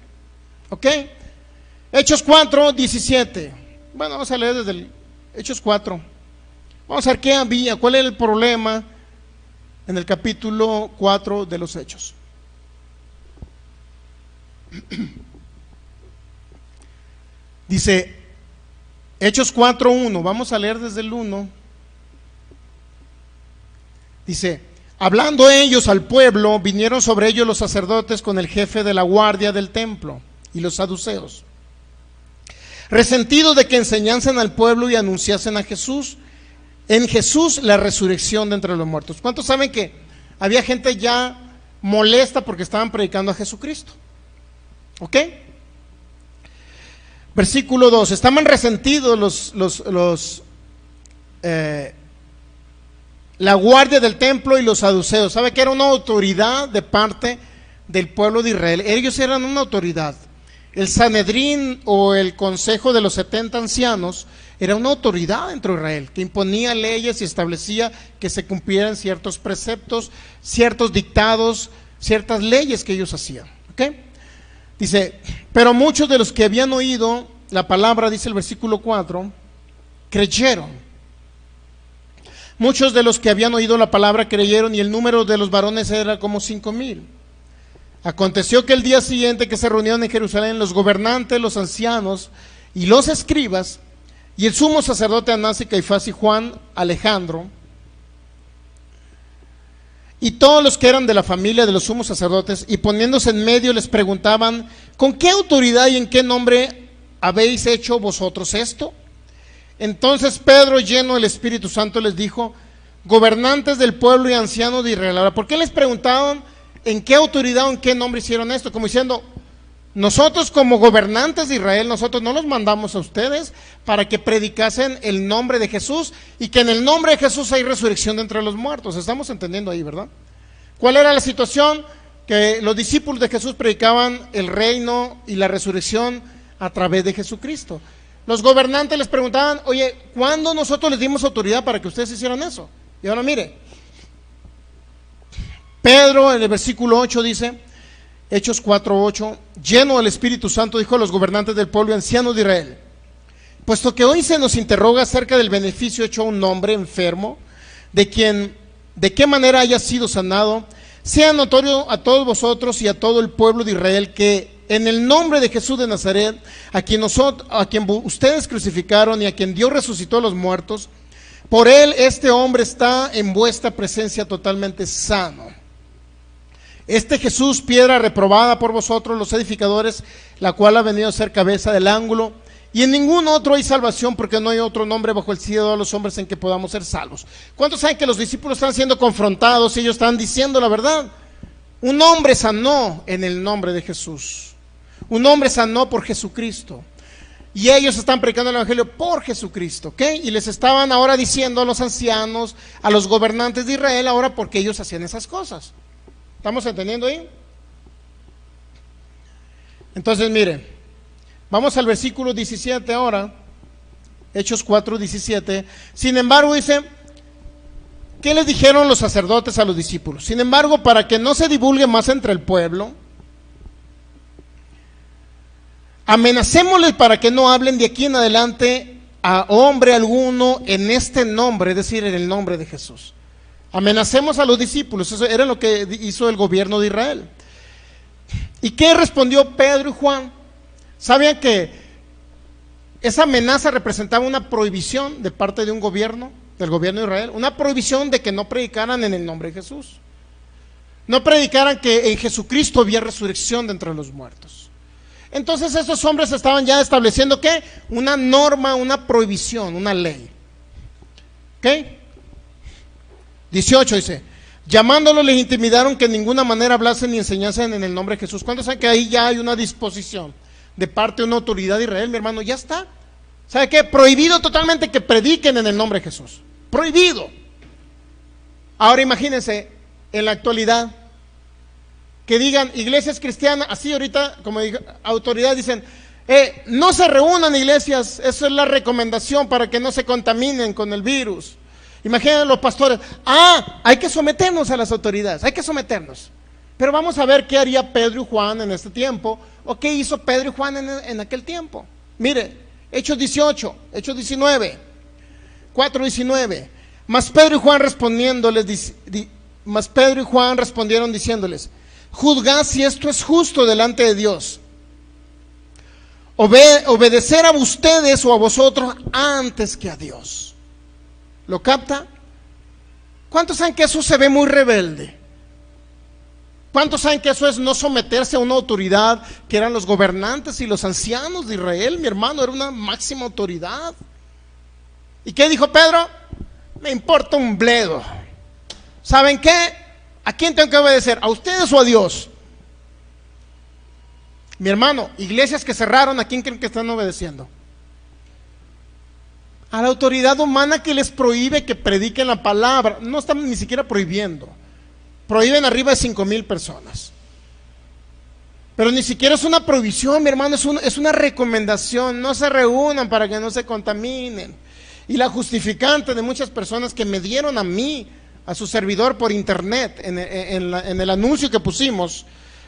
¿Ok? Hechos 4:17. Bueno, vamos a leer desde el Hechos 4. Vamos a ver qué había, cuál era el problema en el capítulo 4 de los Hechos. Dice Hechos 4:1, vamos a leer desde el 1. Dice, hablando ellos al pueblo, vinieron sobre ellos los sacerdotes con el jefe de la guardia del templo y los saduceos, resentidos de que enseñasen al pueblo y anunciasen a Jesús, en Jesús la resurrección de entre los muertos. ¿Cuántos saben que había gente ya molesta porque estaban predicando a Jesucristo? ¿Ok? Versículo 2, estaban resentidos la guardia del templo y los saduceos. ¿Sabe que era una autoridad de parte del pueblo de Israel? Ellos eran una autoridad. El Sanedrín o el consejo de los 70 ancianos era una autoridad dentro de Israel que imponía leyes y establecía que se cumplieran ciertos preceptos, ciertos dictados, ciertas leyes que ellos hacían. ¿Ok? Dice, pero muchos de los que habían oído la palabra, dice el versículo 4, creyeron. Muchos de los que habían oído la palabra creyeron, y el número de los varones era como 5,000. Aconteció que el día siguiente que se reunieron en Jerusalén los gobernantes, los ancianos y los escribas, y el sumo sacerdote Anás y Caifás y Juan, Alejandro, y todos los que eran de la familia de los sumos sacerdotes, y poniéndose en medio les preguntaban, ¿con qué autoridad y en qué nombre habéis hecho vosotros esto? Entonces Pedro, lleno del Espíritu Santo, les dijo, gobernantes del pueblo y ancianos de Israel. Ahora, ¿por qué les preguntaban en qué autoridad o en qué nombre hicieron esto? Como diciendo, nosotros como gobernantes de Israel, nosotros no los mandamos a ustedes para que predicasen el nombre de Jesús, y que en el nombre de Jesús hay resurrección de entre los muertos. Estamos entendiendo ahí, ¿verdad? ¿Cuál era la situación? Que los discípulos de Jesús predicaban el reino y la resurrección a través de Jesucristo. Los gobernantes les preguntaban, oye, ¿cuándo nosotros les dimos autoridad para que ustedes hicieran eso? Y ahora mire, Pedro en el versículo 8 dice, Hechos 4:8, lleno del Espíritu Santo, dijo a los gobernantes del pueblo y ancianos de Israel, puesto que hoy se nos interroga acerca del beneficio hecho a un hombre enfermo, de qué manera haya sido sanado, sea notorio a todos vosotros y a todo el pueblo de Israel que en el nombre de Jesús de Nazaret, a quien ustedes crucificaron y a quien Dios resucitó a los muertos, por él este hombre está en vuestra presencia totalmente sano. Este Jesús, piedra reprobada por vosotros los edificadores, la cual ha venido a ser cabeza del ángulo, y en ningún otro hay salvación, porque no hay otro nombre bajo el cielo a los hombres en que podamos ser salvos. ¿Cuántos saben que los discípulos están siendo confrontados y ellos están diciendo la verdad? Un hombre sanó en el nombre de Jesús. Un hombre sanó por Jesucristo. Y ellos están predicando el evangelio por Jesucristo, ¿ok? Y les estaban ahora diciendo a los ancianos, a los gobernantes de Israel, ahora porque ellos hacían esas cosas. ¿Estamos entendiendo ahí? Entonces, mire, vamos al versículo 17 ahora, Hechos 4:17. Sin embargo, dice, ¿qué les dijeron los sacerdotes a los discípulos? Sin embargo, para que no se divulgue más entre el pueblo, amenacémosles para que no hablen de aquí en adelante a hombre alguno en este nombre, es decir, en el nombre de Jesús. Amenacemos a los discípulos, eso era lo que hizo el gobierno de Israel. ¿Y qué respondió Pedro y Juan? ¿Sabían que esa amenaza representaba una prohibición de parte de un gobierno, del gobierno de Israel? Una prohibición de que no predicaran en el nombre de Jesús. No predicaran que en Jesucristo había resurrección de entre los muertos. Entonces esos hombres estaban ya estableciendo ¿qué? Una norma, una prohibición, una ley. ¿Ok? 18 dice, llamándolo les intimidaron que en ninguna manera hablasen ni enseñasen en el nombre de Jesús. ¿Cuántos saben que ahí ya hay una disposición de parte de una autoridad de Israel, mi hermano? Ya está. ¿Sabe qué? Prohibido totalmente que prediquen en el nombre de Jesús. Prohibido. Ahora imagínense, en la actualidad, que digan iglesias cristianas, así ahorita, como autoridad dicen, no se reúnan iglesias, eso es la recomendación para que no se contaminen con el virus. Imagínense los pastores, hay que someternos a las autoridades, hay que someternos. Pero vamos a ver qué haría Pedro y Juan en este tiempo, o qué hizo Pedro y Juan en aquel tiempo. Mire, Hechos 18, Hechos 19, 4:19. Mas Pedro y Juan respondieron diciéndoles, juzgad si esto es justo delante de Dios. Obedecer a ustedes o a vosotros antes que a Dios. ¿Lo capta? ¿Cuántos saben que eso se ve muy rebelde? ¿Cuántos saben que eso es no someterse a una autoridad que eran los gobernantes y los ancianos de Israel? Mi hermano, era una máxima autoridad. ¿Y qué dijo Pedro? Me importa un bledo. ¿Saben qué? ¿A quién tengo que obedecer? ¿A ustedes o a Dios? Mi hermano, iglesias que cerraron, ¿a quién creen que están obedeciendo? A la autoridad humana que les prohíbe que prediquen la palabra. No están ni siquiera prohibiendo. Prohíben arriba de 5,000 personas. Pero ni siquiera es una prohibición, mi hermano, es una recomendación. No se reúnan para que no se contaminen. Y la justificante de muchas personas que me dieron a mí, a su servidor por internet, en el anuncio que pusimos,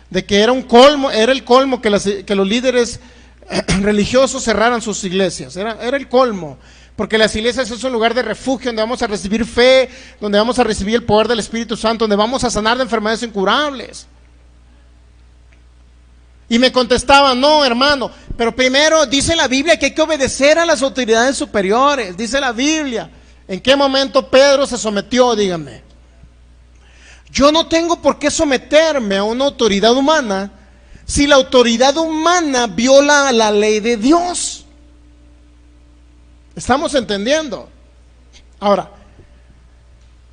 de que era el colmo que los líderes religiosos cerraran sus iglesias. Era el colmo. Porque las iglesias es un lugar de refugio donde vamos a recibir fe, donde vamos a recibir el poder del Espíritu Santo, donde vamos a sanar de enfermedades incurables. Y me contestaban, no, hermano, pero primero dice la Biblia que hay que obedecer a las autoridades superiores. Dice la Biblia. ¿En qué momento Pedro se sometió? Díganme. Yo no tengo por qué someterme a una autoridad humana si la autoridad humana viola la ley de Dios. ¿Estamos entendiendo? Ahora,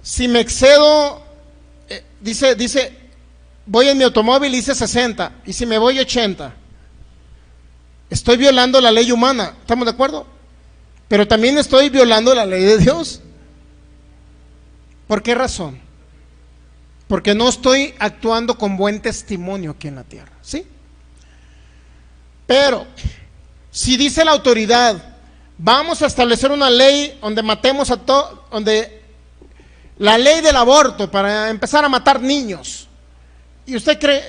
si me excedo, dice, voy en mi automóvil y dice 60, y si me voy 80, estoy violando la ley humana, ¿estamos de acuerdo? Pero también estoy violando la ley de Dios. ¿Por qué razón? Porque no estoy actuando con buen testimonio aquí en la tierra, ¿sí? Pero, si dice la autoridad, vamos a establecer una ley donde matemos a todos, donde la ley del aborto para empezar a matar niños. Y usted cree,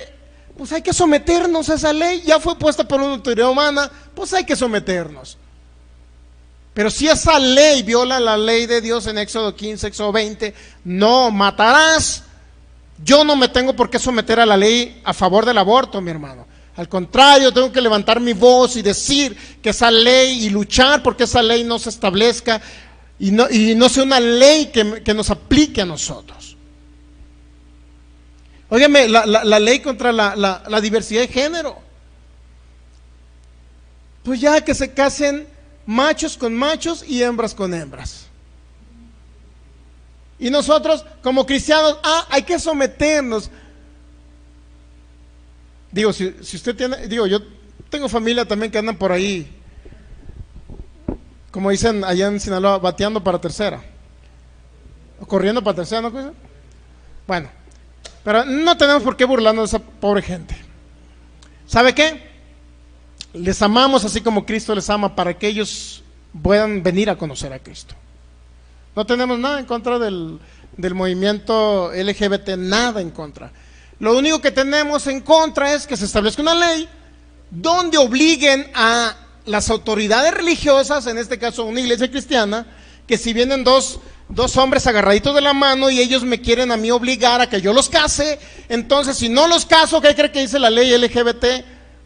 pues hay que someternos a esa ley, ya fue puesta por una autoridad humana, pues hay que someternos. Pero si esa ley viola la ley de Dios en Éxodo 15, Éxodo 20, no matarás, yo no me tengo por qué someter a la ley a favor del aborto, mi hermano. Al contrario, tengo que levantar mi voz y decir que esa ley y luchar porque esa ley no se establezca y no sea una ley que nos aplique a nosotros. Óigame, la ley contra la diversidad de género. Pues ya que se casen machos con machos y hembras con hembras. Y nosotros como cristianos, hay que someternos. Digo, si usted tiene, yo tengo familia también que andan por ahí, como dicen allá en Sinaloa, bateando para tercera, o corriendo para tercera, ¿no? Bueno, pero no tenemos por qué burlarnos de esa pobre gente. ¿Sabe qué? Les amamos así como Cristo les ama, para que ellos puedan venir a conocer a Cristo. No tenemos nada en contra del del movimiento LGBT, nada en contra. Lo único que tenemos en contra es que se establezca una ley donde obliguen a las autoridades religiosas, en este caso una iglesia cristiana, que si vienen dos hombres agarraditos de la mano y ellos me quieren a mí obligar a que yo los case, entonces si no los caso, ¿qué cree que dice la ley LGBT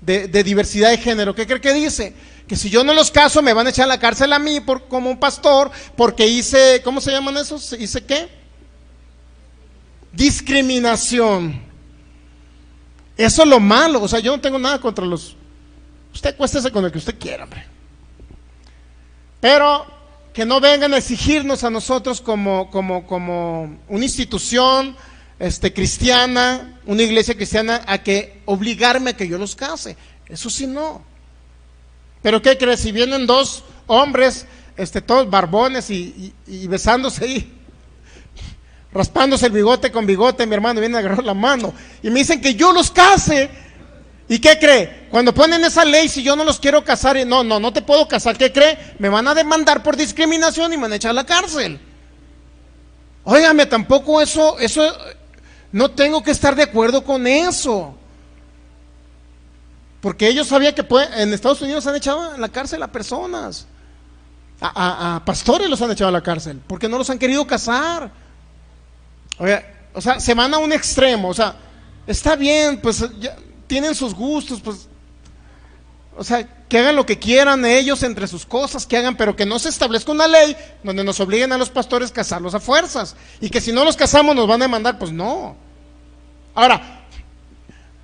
de diversidad de género? ¿Qué cree que dice? Que si yo no los caso me van a echar a la cárcel a mí como un pastor porque hice, ¿cómo se llaman esos? ¿Hice qué? Discriminación. Eso es lo malo. O sea, yo no tengo nada contra los... Usted acuéstese con el que usted quiera, hombre. Pero que no vengan a exigirnos a nosotros como una institución cristiana, una iglesia cristiana, a que obligarme a que yo los case. Eso sí no. Pero ¿qué crees? Si vienen dos hombres, todos barbones y besándose ahí, raspándose el bigote con bigote, mi hermano, vienen a agarrar la mano y me dicen que yo los case. ¿Y qué cree? Cuando ponen esa ley, si yo no los quiero casar, y no te puedo casar, ¿qué cree? Me van a demandar por discriminación y me van a echar a la cárcel. Óigame, tampoco eso, no tengo que estar de acuerdo con eso. Porque ellos sabían que en Estados Unidos han echado a la cárcel a personas, a pastores los han echado a la cárcel, porque no los han querido casar. Oiga, o sea, se van a un extremo. O sea, está bien, pues ya tienen sus gustos, pues, o sea, que hagan lo que quieran ellos entre sus cosas, que hagan, pero que no se establezca una ley donde nos obliguen a los pastores a casarlos a fuerzas, y que si no los casamos nos van a demandar. Pues no. Ahora,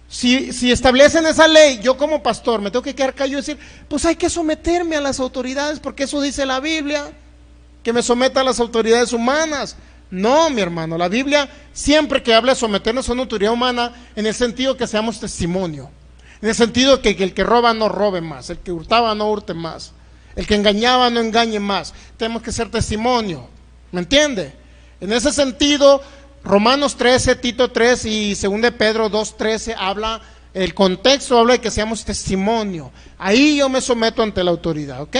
si establecen esa ley, yo como pastor me tengo que quedar callado y decir, pues hay que someterme a las autoridades, porque eso dice la Biblia, que me someta a las autoridades humanas. No, mi hermano, la Biblia siempre que habla de someternos a una autoridad humana, en el sentido que seamos testimonio, en el sentido que el que roba no robe más, el que hurtaba no hurte más, el que engañaba no engañe más. Tenemos que ser testimonio, ¿me entiende? En ese sentido, Romanos 13, Tito 3 y 2 de Pedro 2:13 habla, el contexto habla de que seamos testimonio. Ahí yo me someto ante la autoridad, ¿ok?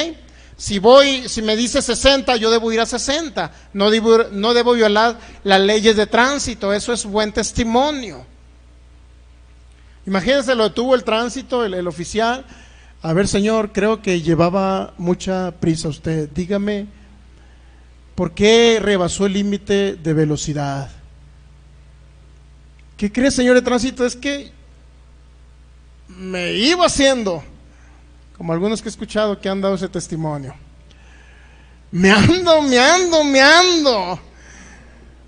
Si me dice 60, yo debo ir a 60. No debo violar las leyes de tránsito. Eso es buen testimonio. Imagínense, lo detuvo el tránsito, el oficial. A ver, señor, creo que llevaba mucha prisa usted. Dígame, ¿por qué rebasó el límite de velocidad? ¿Qué cree, señor de tránsito? Es que me iba haciendo, como algunos que he escuchado que han dado ese testimonio. Me ando.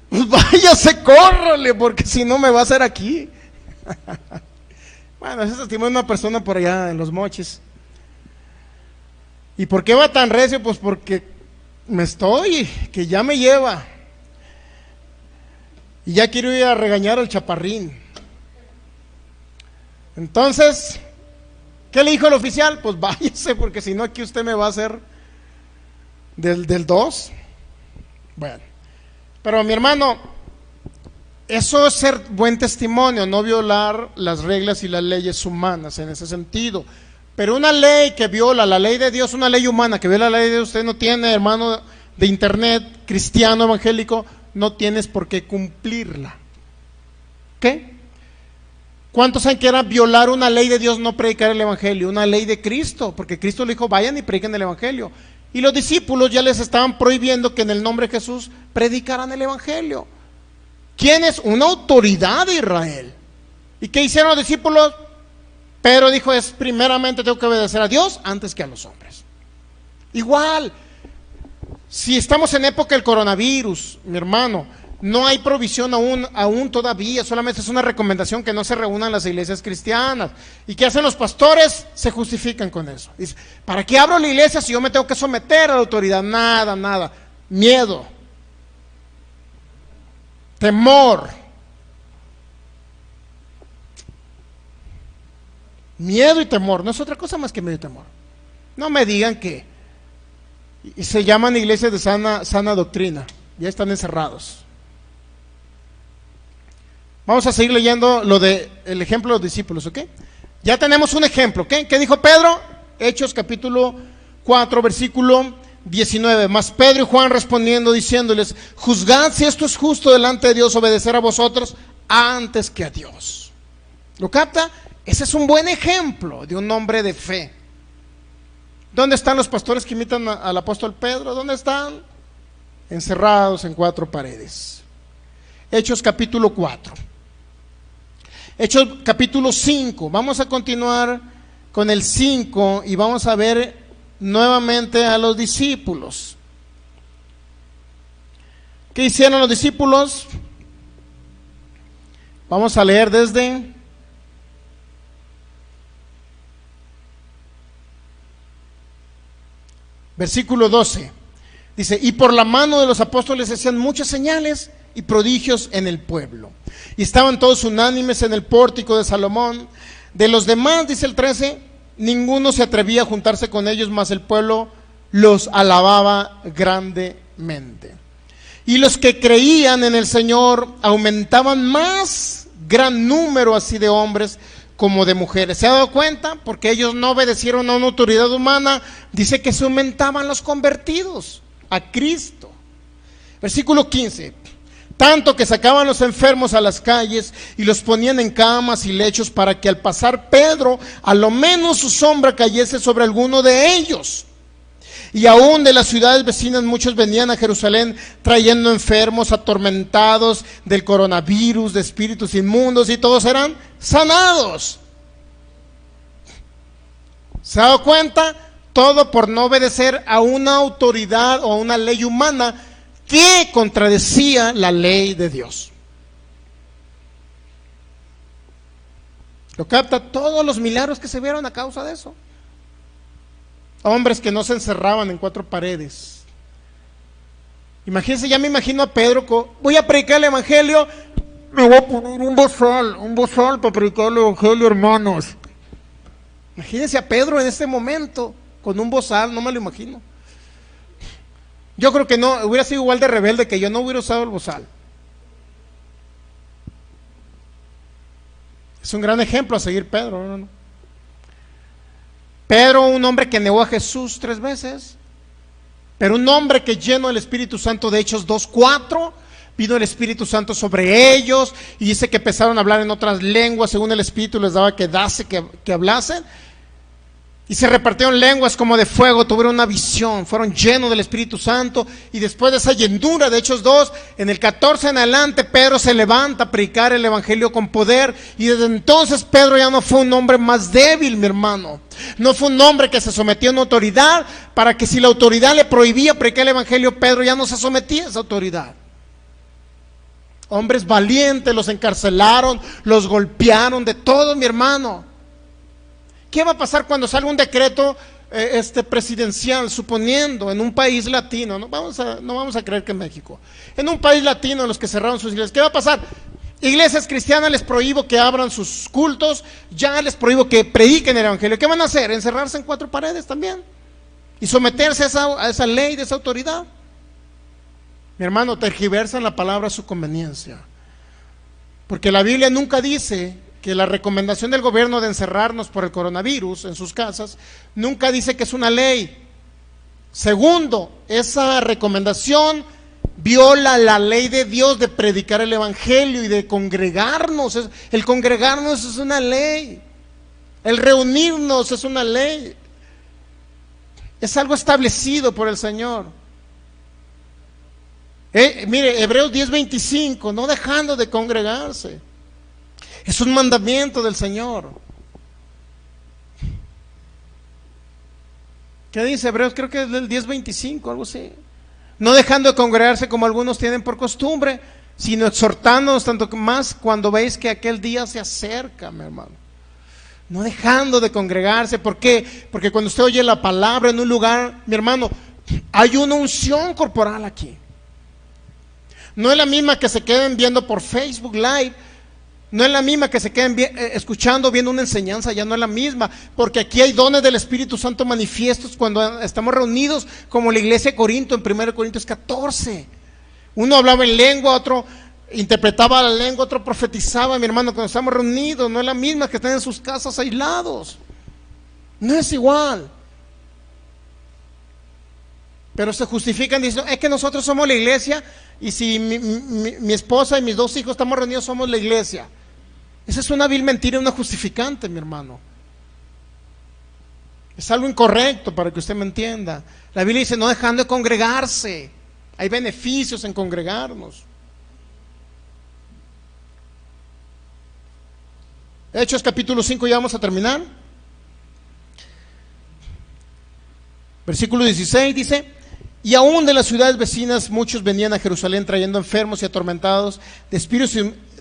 Pues váyase, córrale, porque si no me va a hacer aquí. Bueno, ese testimonio de una persona por allá en Los Mochis. ¿Y por qué va tan recio? Pues porque que ya me lleva. Y ya quiero ir a regañar al chaparrín. Entonces, ¿qué le dijo el oficial? Pues váyase, porque si no aquí usted me va a hacer del 2. Bueno, pero mi hermano, eso es ser buen testimonio, no violar las reglas y las leyes humanas en ese sentido. Pero una ley que viola la ley de Dios, una ley humana que viola la ley de Dios, usted no tiene, hermano de internet, cristiano, evangélico, no tienes por qué cumplirla. ¿Qué? ¿Cuántos saben que era violar una ley de Dios no predicar el evangelio? Una ley de Cristo, porque Cristo le dijo, vayan y prediquen el evangelio. Y los discípulos ya les estaban prohibiendo que en el nombre de Jesús predicaran el evangelio. ¿Quién es? Una autoridad de Israel. ¿Y qué hicieron los discípulos? Pedro dijo, primeramente tengo que obedecer a Dios antes que a los hombres. Igual, si estamos en época del coronavirus, mi hermano, no hay provisión aún todavía, solamente es una recomendación que no se reúnan las iglesias cristianas. ¿Y qué hacen los pastores? Se justifican con eso. Dicen, ¿para qué abro la iglesia si yo me tengo que someter a la autoridad? Nada. Miedo. Temor. Miedo y temor, no es otra cosa más que miedo y temor. No me digan que y se llaman iglesias de sana doctrina, ya están encerrados. Vamos a seguir leyendo el ejemplo de los discípulos, ¿ok? Ya tenemos un ejemplo, ¿ok? ¿Qué dijo Pedro? Hechos capítulo 4, versículo 19. Mas Pedro y Juan respondiendo, diciéndoles: juzgad si esto es justo delante de Dios, obedecer a vosotros antes que a Dios. ¿Lo capta? Ese es un buen ejemplo de un hombre de fe. ¿Dónde están los pastores que imitan al apóstol Pedro? ¿Dónde están? Encerrados en 4 paredes. Hechos capítulo 4. Hechos capítulo 5. Vamos a continuar con el 5 y vamos a ver nuevamente a los discípulos. ¿Qué hicieron los discípulos? Vamos a leer desde versículo 12. Dice: y por la mano de los apóstoles se hacían muchas señales y prodigios en el pueblo. Y estaban todos unánimes en el pórtico de Salomón. De los demás, dice el 13, ninguno se atrevía a juntarse con ellos, mas el pueblo los alababa grandemente. Y los que creían en el Señor aumentaban más gran número así de hombres como de mujeres. ¿Se ha dado cuenta? Porque ellos no obedecieron a una autoridad humana. Dice que se aumentaban los convertidos a Cristo. Versículo 15. Tanto que sacaban los enfermos a las calles y los ponían en camas y lechos, para que al pasar Pedro, a lo menos su sombra cayese sobre alguno de ellos. Y aún de las ciudades vecinas muchos venían a Jerusalén trayendo enfermos, atormentados del coronavirus, de espíritus inmundos, y todos eran sanados. ¿Se ha dado cuenta? Todo por no obedecer a una autoridad o a una ley humana que contradecía la ley de Dios. ¿Lo capta? Todos los milagros que se vieron a causa de eso. Hombres que no se encerraban en 4 paredes. Imagínense, ya me imagino a Pedro, voy a predicar el evangelio, me voy a poner un bozal para predicar el evangelio, hermanos. Imagínense a Pedro en este momento con un bozal, no me lo imagino. Yo creo que no, hubiera sido igual de rebelde que yo, no hubiera usado el bozal. Es un gran ejemplo a seguir Pedro, ¿no? Pedro, un hombre que negó a Jesús 3 veces, pero un hombre que lleno del Espíritu Santo. De Hechos 2:4, vino el Espíritu Santo sobre ellos y dice que empezaron a hablar en otras lenguas según el Espíritu les daba que hablasen. Y se repartieron lenguas como de fuego, tuvieron una visión, fueron llenos del Espíritu Santo. Y después de esa llenura de Hechos 2, en el 14 en adelante, Pedro se levanta a predicar el evangelio con poder. Y desde entonces Pedro ya no fue un hombre más débil, mi hermano. No fue un hombre que se sometió a una autoridad para que si la autoridad le prohibía predicar el evangelio, Pedro ya no se sometía a esa autoridad. Hombres valientes, los encarcelaron, los golpearon, de todo, mi hermano. ¿Qué va a pasar cuando salga un decreto presidencial, suponiendo en un país latino? No vamos a creer que en México. En un país latino en los que cerraron sus iglesias, ¿qué va a pasar? Iglesias cristianas les prohíbo que abran sus cultos, ya les prohíbo que prediquen el evangelio. ¿Qué van a hacer? Encerrarse en 4 paredes también y someterse a esa ley, de esa autoridad. Mi hermano, tergiversan la palabra a su conveniencia, porque la Biblia nunca dice que la recomendación del gobierno de encerrarnos por el coronavirus en sus casas, nunca dice que es una ley. Segundo, esa recomendación viola la ley de Dios de predicar el evangelio y de congregarnos. El congregarnos es una ley, el reunirnos es una ley, es algo establecido por el Señor. Mire, Hebreos 10:25, no dejando de congregarse. Es un mandamiento del Señor. ¿Qué dice Hebreos? Creo que es del 10:25, algo así. No dejando de congregarse como algunos tienen por costumbre, sino exhortándonos tanto más cuando veis que aquel día se acerca, mi hermano. No dejando de congregarse. ¿Por qué? Porque cuando usted oye la palabra en un lugar, mi hermano, hay una unción corporal aquí. No es la misma que se queden viendo por Facebook Live. No es la misma que se queden escuchando, viendo una enseñanza, ya no es la misma, porque aquí hay dones del Espíritu Santo manifiestos cuando estamos reunidos, como la iglesia de Corinto, en 1 Corintios 14. Uno hablaba en lengua, otro interpretaba la lengua, otro profetizaba, mi hermano. Cuando estamos reunidos, no es la misma que están en sus casas aislados. No es igual. Pero se justifican diciendo, es que nosotros somos la iglesia y si mi esposa y mis 2 hijos estamos reunidos somos la iglesia. Esa es una vil mentira y una justificante, mi hermano. Es algo incorrecto para que usted me entienda. La Biblia dice, no dejando de congregarse. Hay beneficios en congregarnos. Hechos capítulo 5, ya vamos a terminar. Versículo 16 dice, y aún de las ciudades vecinas muchos venían a Jerusalén trayendo enfermos y atormentados de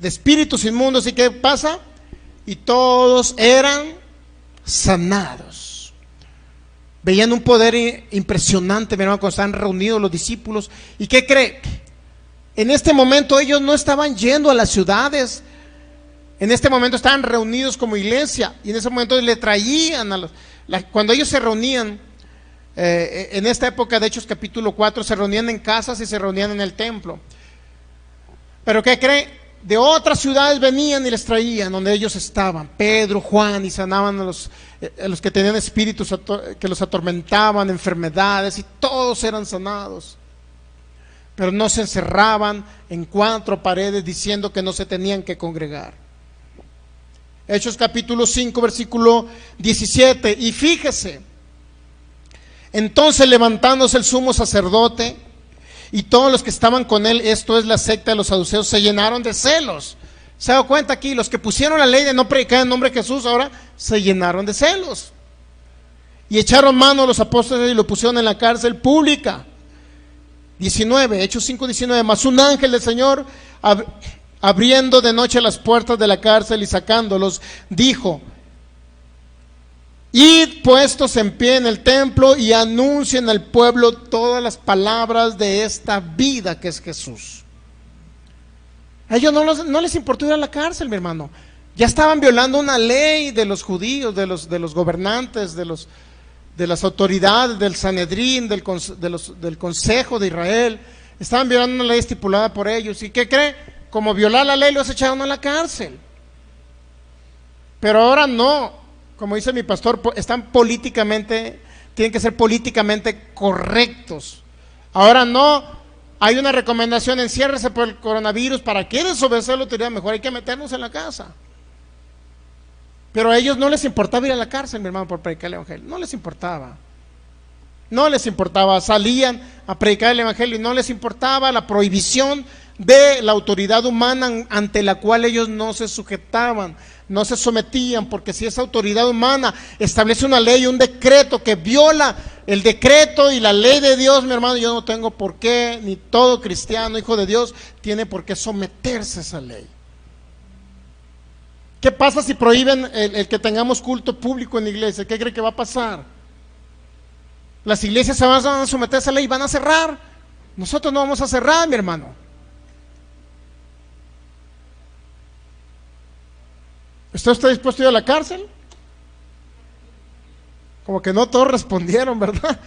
espíritus inmundos. ¿Y qué pasa? Y todos eran sanados. Veían un poder impresionante, mi hermano, cuando estaban reunidos los discípulos. ¿Y qué cree? En este momento ellos no estaban yendo a las ciudades. En este momento estaban reunidos como iglesia. Y en ese momento le traían a cuando ellos se reunían, en esta época de Hechos capítulo 4, se reunían en casas y se reunían en el templo. Pero ¿qué cree? De otras ciudades venían y les traían donde ellos estaban, Pedro, Juan, y sanaban a los que tenían espíritus que los atormentaban, enfermedades, y todos eran sanados. Pero no se encerraban en 4 paredes diciendo que no se tenían que congregar. Hechos capítulo 5, versículo 17, y fíjese, entonces levantándose el sumo sacerdote y todos los que estaban con él, esto es la secta de los saduceos, se llenaron de celos. ¿Se ha dado cuenta aquí? Los que pusieron la ley de no predicar en nombre de Jesús, ahora se llenaron de celos. Y echaron mano a los apóstoles y lo pusieron en la cárcel pública. 19, Hechos 5, 19, mas un ángel del Señor, abriendo de noche las puertas de la cárcel y sacándolos, dijo, id puestos en pie en el templo y anuncien al pueblo todas las palabras de esta vida que es Jesús. A ellos no les importó ir a la cárcel, mi hermano. Ya estaban violando una ley de los judíos, de los gobernantes, de las autoridades, del Sanedrín, del Consejo de Israel. Estaban violando una ley estipulada por ellos. ¿Y qué cree? Como violar la ley los echaron a la cárcel. Pero ahora no. Como dice mi pastor, tienen que ser políticamente correctos. Ahora no, hay una recomendación, enciérrese por el coronavirus. ¿Para qué desobedecer la autoridad? Mejor hay que meternos en la casa. Pero a ellos no les importaba ir a la cárcel, mi hermano, por predicar el evangelio. No les importaba. No les importaba. Salían a predicar el evangelio y no les importaba la prohibición de la autoridad humana ante la cual ellos no se sujetaban, no se sometían, porque si esa autoridad humana establece una ley, un decreto que viola el decreto y la ley de Dios, mi hermano, yo no tengo por qué, ni todo cristiano, hijo de Dios, tiene por qué someterse a esa ley. ¿Qué pasa si prohíben el que tengamos culto público en la iglesia? ¿Qué cree que va a pasar? Las iglesias se van a someter a esa ley y van a cerrar. Nosotros no vamos a cerrar, mi hermano. ¿Usted está dispuesto a ir a la cárcel? Como que no todos respondieron, ¿verdad?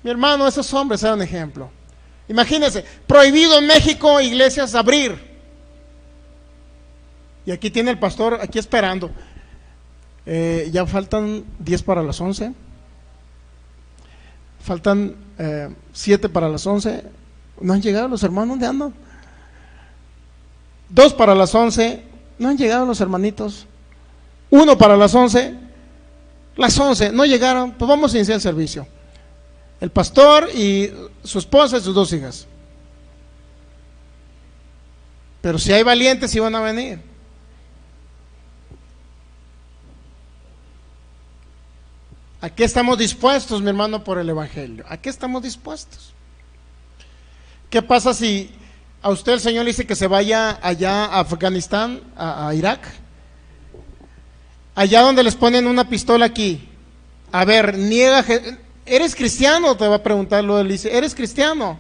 Mi hermano, esos hombres eran ejemplo. Imagínense, prohibido en México iglesias abrir. Y aquí tiene el pastor, aquí esperando. Ya faltan 10 para las 11. Faltan 7 para las 11. No han llegado los hermanos, ¿dónde andan? 2 para las 11. No han llegado los hermanitos. 1 para las 11. Las 11 no llegaron. Pues vamos a iniciar el servicio. El pastor y su esposa y sus 2 hijas. Pero si hay valientes, sí van a venir. ¿A qué estamos dispuestos, mi hermano, por el evangelio? ¿A qué estamos dispuestos? ¿Qué pasa si a usted el Señor le dice que se vaya allá a Afganistán, a Irak? Allá donde les ponen una pistola aquí. A ver, niega, ¿eres cristiano? Te va a preguntar lo él dice, ¿eres cristiano?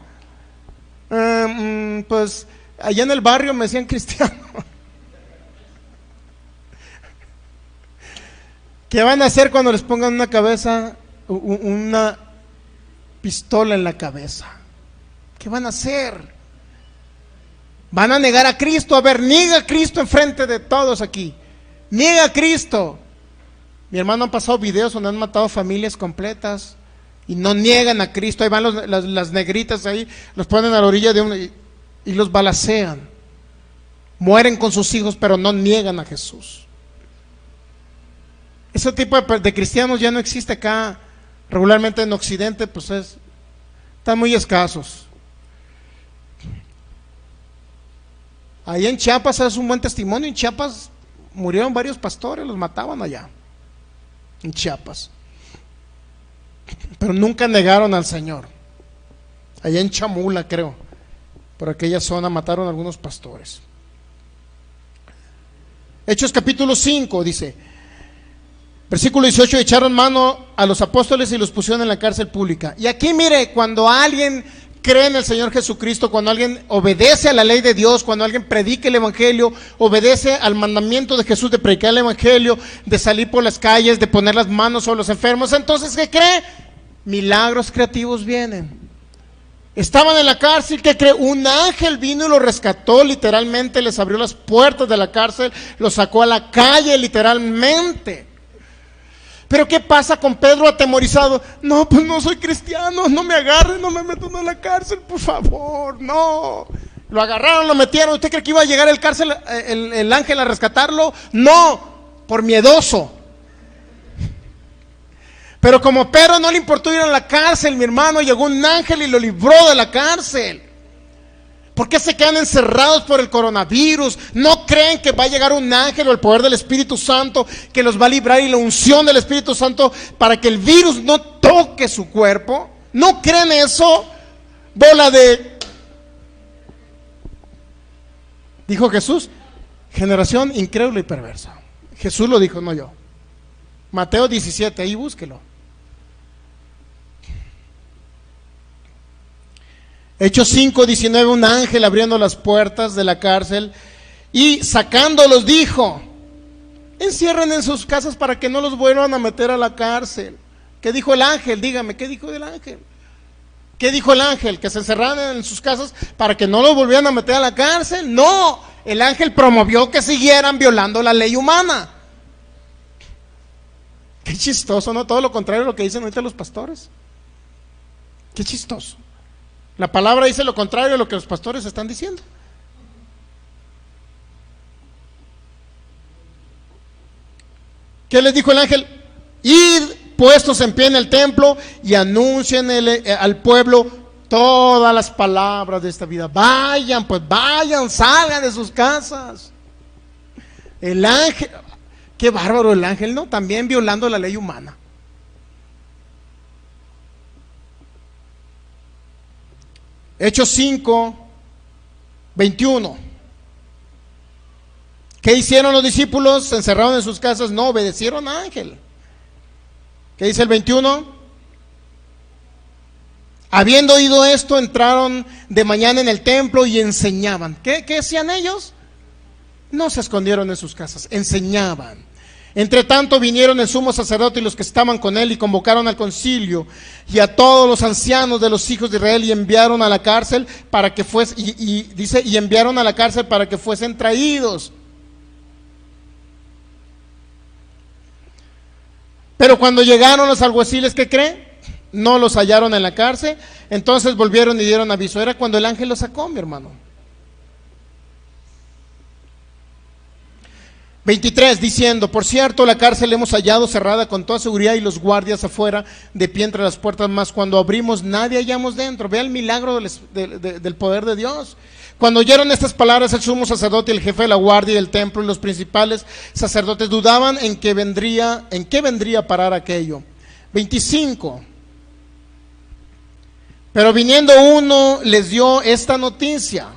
Pues allá en el barrio me decían cristiano. ¿Qué van a hacer cuando les pongan una pistola en la cabeza? ¿Qué van a hacer? Van a negar a Cristo. A ver, niega a Cristo enfrente de todos aquí. Niega a Cristo. Mi hermano, han pasado videos donde han matado familias completas y no niegan a Cristo. Ahí van las negritas ahí, los ponen a la orilla de uno y los balacean. Mueren con sus hijos, pero no niegan a Jesús. Ese tipo de cristianos ya no existe acá. Regularmente en Occidente, pues están muy escasos. Ahí en Chiapas es un buen testimonio. En Chiapas murieron varios pastores, los mataban allá, en Chiapas. Pero nunca negaron al Señor. Allá en Chamula, creo, por aquella zona mataron a algunos pastores. Hechos capítulo 5 dice, versículo 18, echaron mano a los apóstoles y los pusieron en la cárcel pública. Y aquí mire, cuando alguien cree en el Señor Jesucristo, cuando alguien obedece a la ley de Dios, cuando alguien predica el evangelio, obedece al mandamiento de Jesús de predicar el evangelio, de salir por las calles, de poner las manos sobre los enfermos, entonces ¿qué cree? Milagros creativos vienen. Estaban en la cárcel, ¿qué cree? Un ángel vino y los rescató, literalmente les abrió las puertas de la cárcel, los sacó a la calle literalmente. Pero ¿qué pasa con Pedro atemorizado? No, pues no soy cristiano, no me agarren, no me metan a la cárcel, por favor, no. Lo agarraron, lo metieron. ¿Usted cree que iba a llegar el ángel a rescatarlo? No, por miedoso. Pero como Pedro no le importó ir a la cárcel, mi hermano, llegó un ángel y lo libró de la cárcel. ¿Por qué se quedan encerrados por el coronavirus? ¿No creen que va a llegar un ángel o el poder del Espíritu Santo que los va a librar y la unción del Espíritu Santo para que el virus no toque su cuerpo? ¿No creen eso? Bola de... Dijo Jesús, generación incrédula y perversa. Jesús lo dijo, no yo. Mateo 17, ahí búsquelo. Hechos 5, 19, un ángel abriendo las puertas de la cárcel y sacándolos dijo, encierren en sus casas para que no los vuelvan a meter a la cárcel. ¿Qué dijo el ángel? Dígame, ¿qué dijo el ángel? ¿Qué dijo el ángel? ¿Que se encerraran en sus casas para que no los volvieran a meter a la cárcel? No, el ángel promovió que siguieran violando la ley humana. Qué chistoso, ¿no? Todo lo contrario a lo que dicen ahorita los pastores. Qué chistoso. La palabra dice lo contrario a lo que los pastores están diciendo. ¿Qué les dijo el ángel? Id puestos en pie en el templo y anuncien al pueblo todas las palabras de esta vida. Vayan, pues vayan, salgan de sus casas. El ángel, qué bárbaro el ángel, ¿no? También violando la ley humana. Hechos 5, 21. ¿Qué hicieron los discípulos? Se encerraron en sus casas, no obedecieron al ángel. ¿Qué dice el 21? Habiendo oído esto, entraron de mañana en el templo y enseñaban. ¿Qué hacían ellos? No se escondieron en sus casas, enseñaban. Entre tanto vinieron el sumo sacerdote y los que estaban con él y convocaron al concilio y a todos los ancianos de los hijos de Israel y enviaron a la cárcel para que fuesen, y enviaron a la cárcel para que fuesen traídos. Pero cuando llegaron los alguaciles, ¿qué creen? No los hallaron en la cárcel, entonces volvieron y dieron aviso. Era cuando el ángel los sacó, mi hermano. 23, diciendo, por cierto, la cárcel hemos hallado cerrada con toda seguridad y los guardias afuera de pie entre las puertas, mas cuando abrimos nadie hallamos dentro. Vea el milagro del poder de Dios. Cuando oyeron estas palabras, el sumo sacerdote y el jefe de la guardia del templo y los principales sacerdotes dudaban en qué vendría a parar aquello. 25. Pero viniendo uno les dio esta noticia.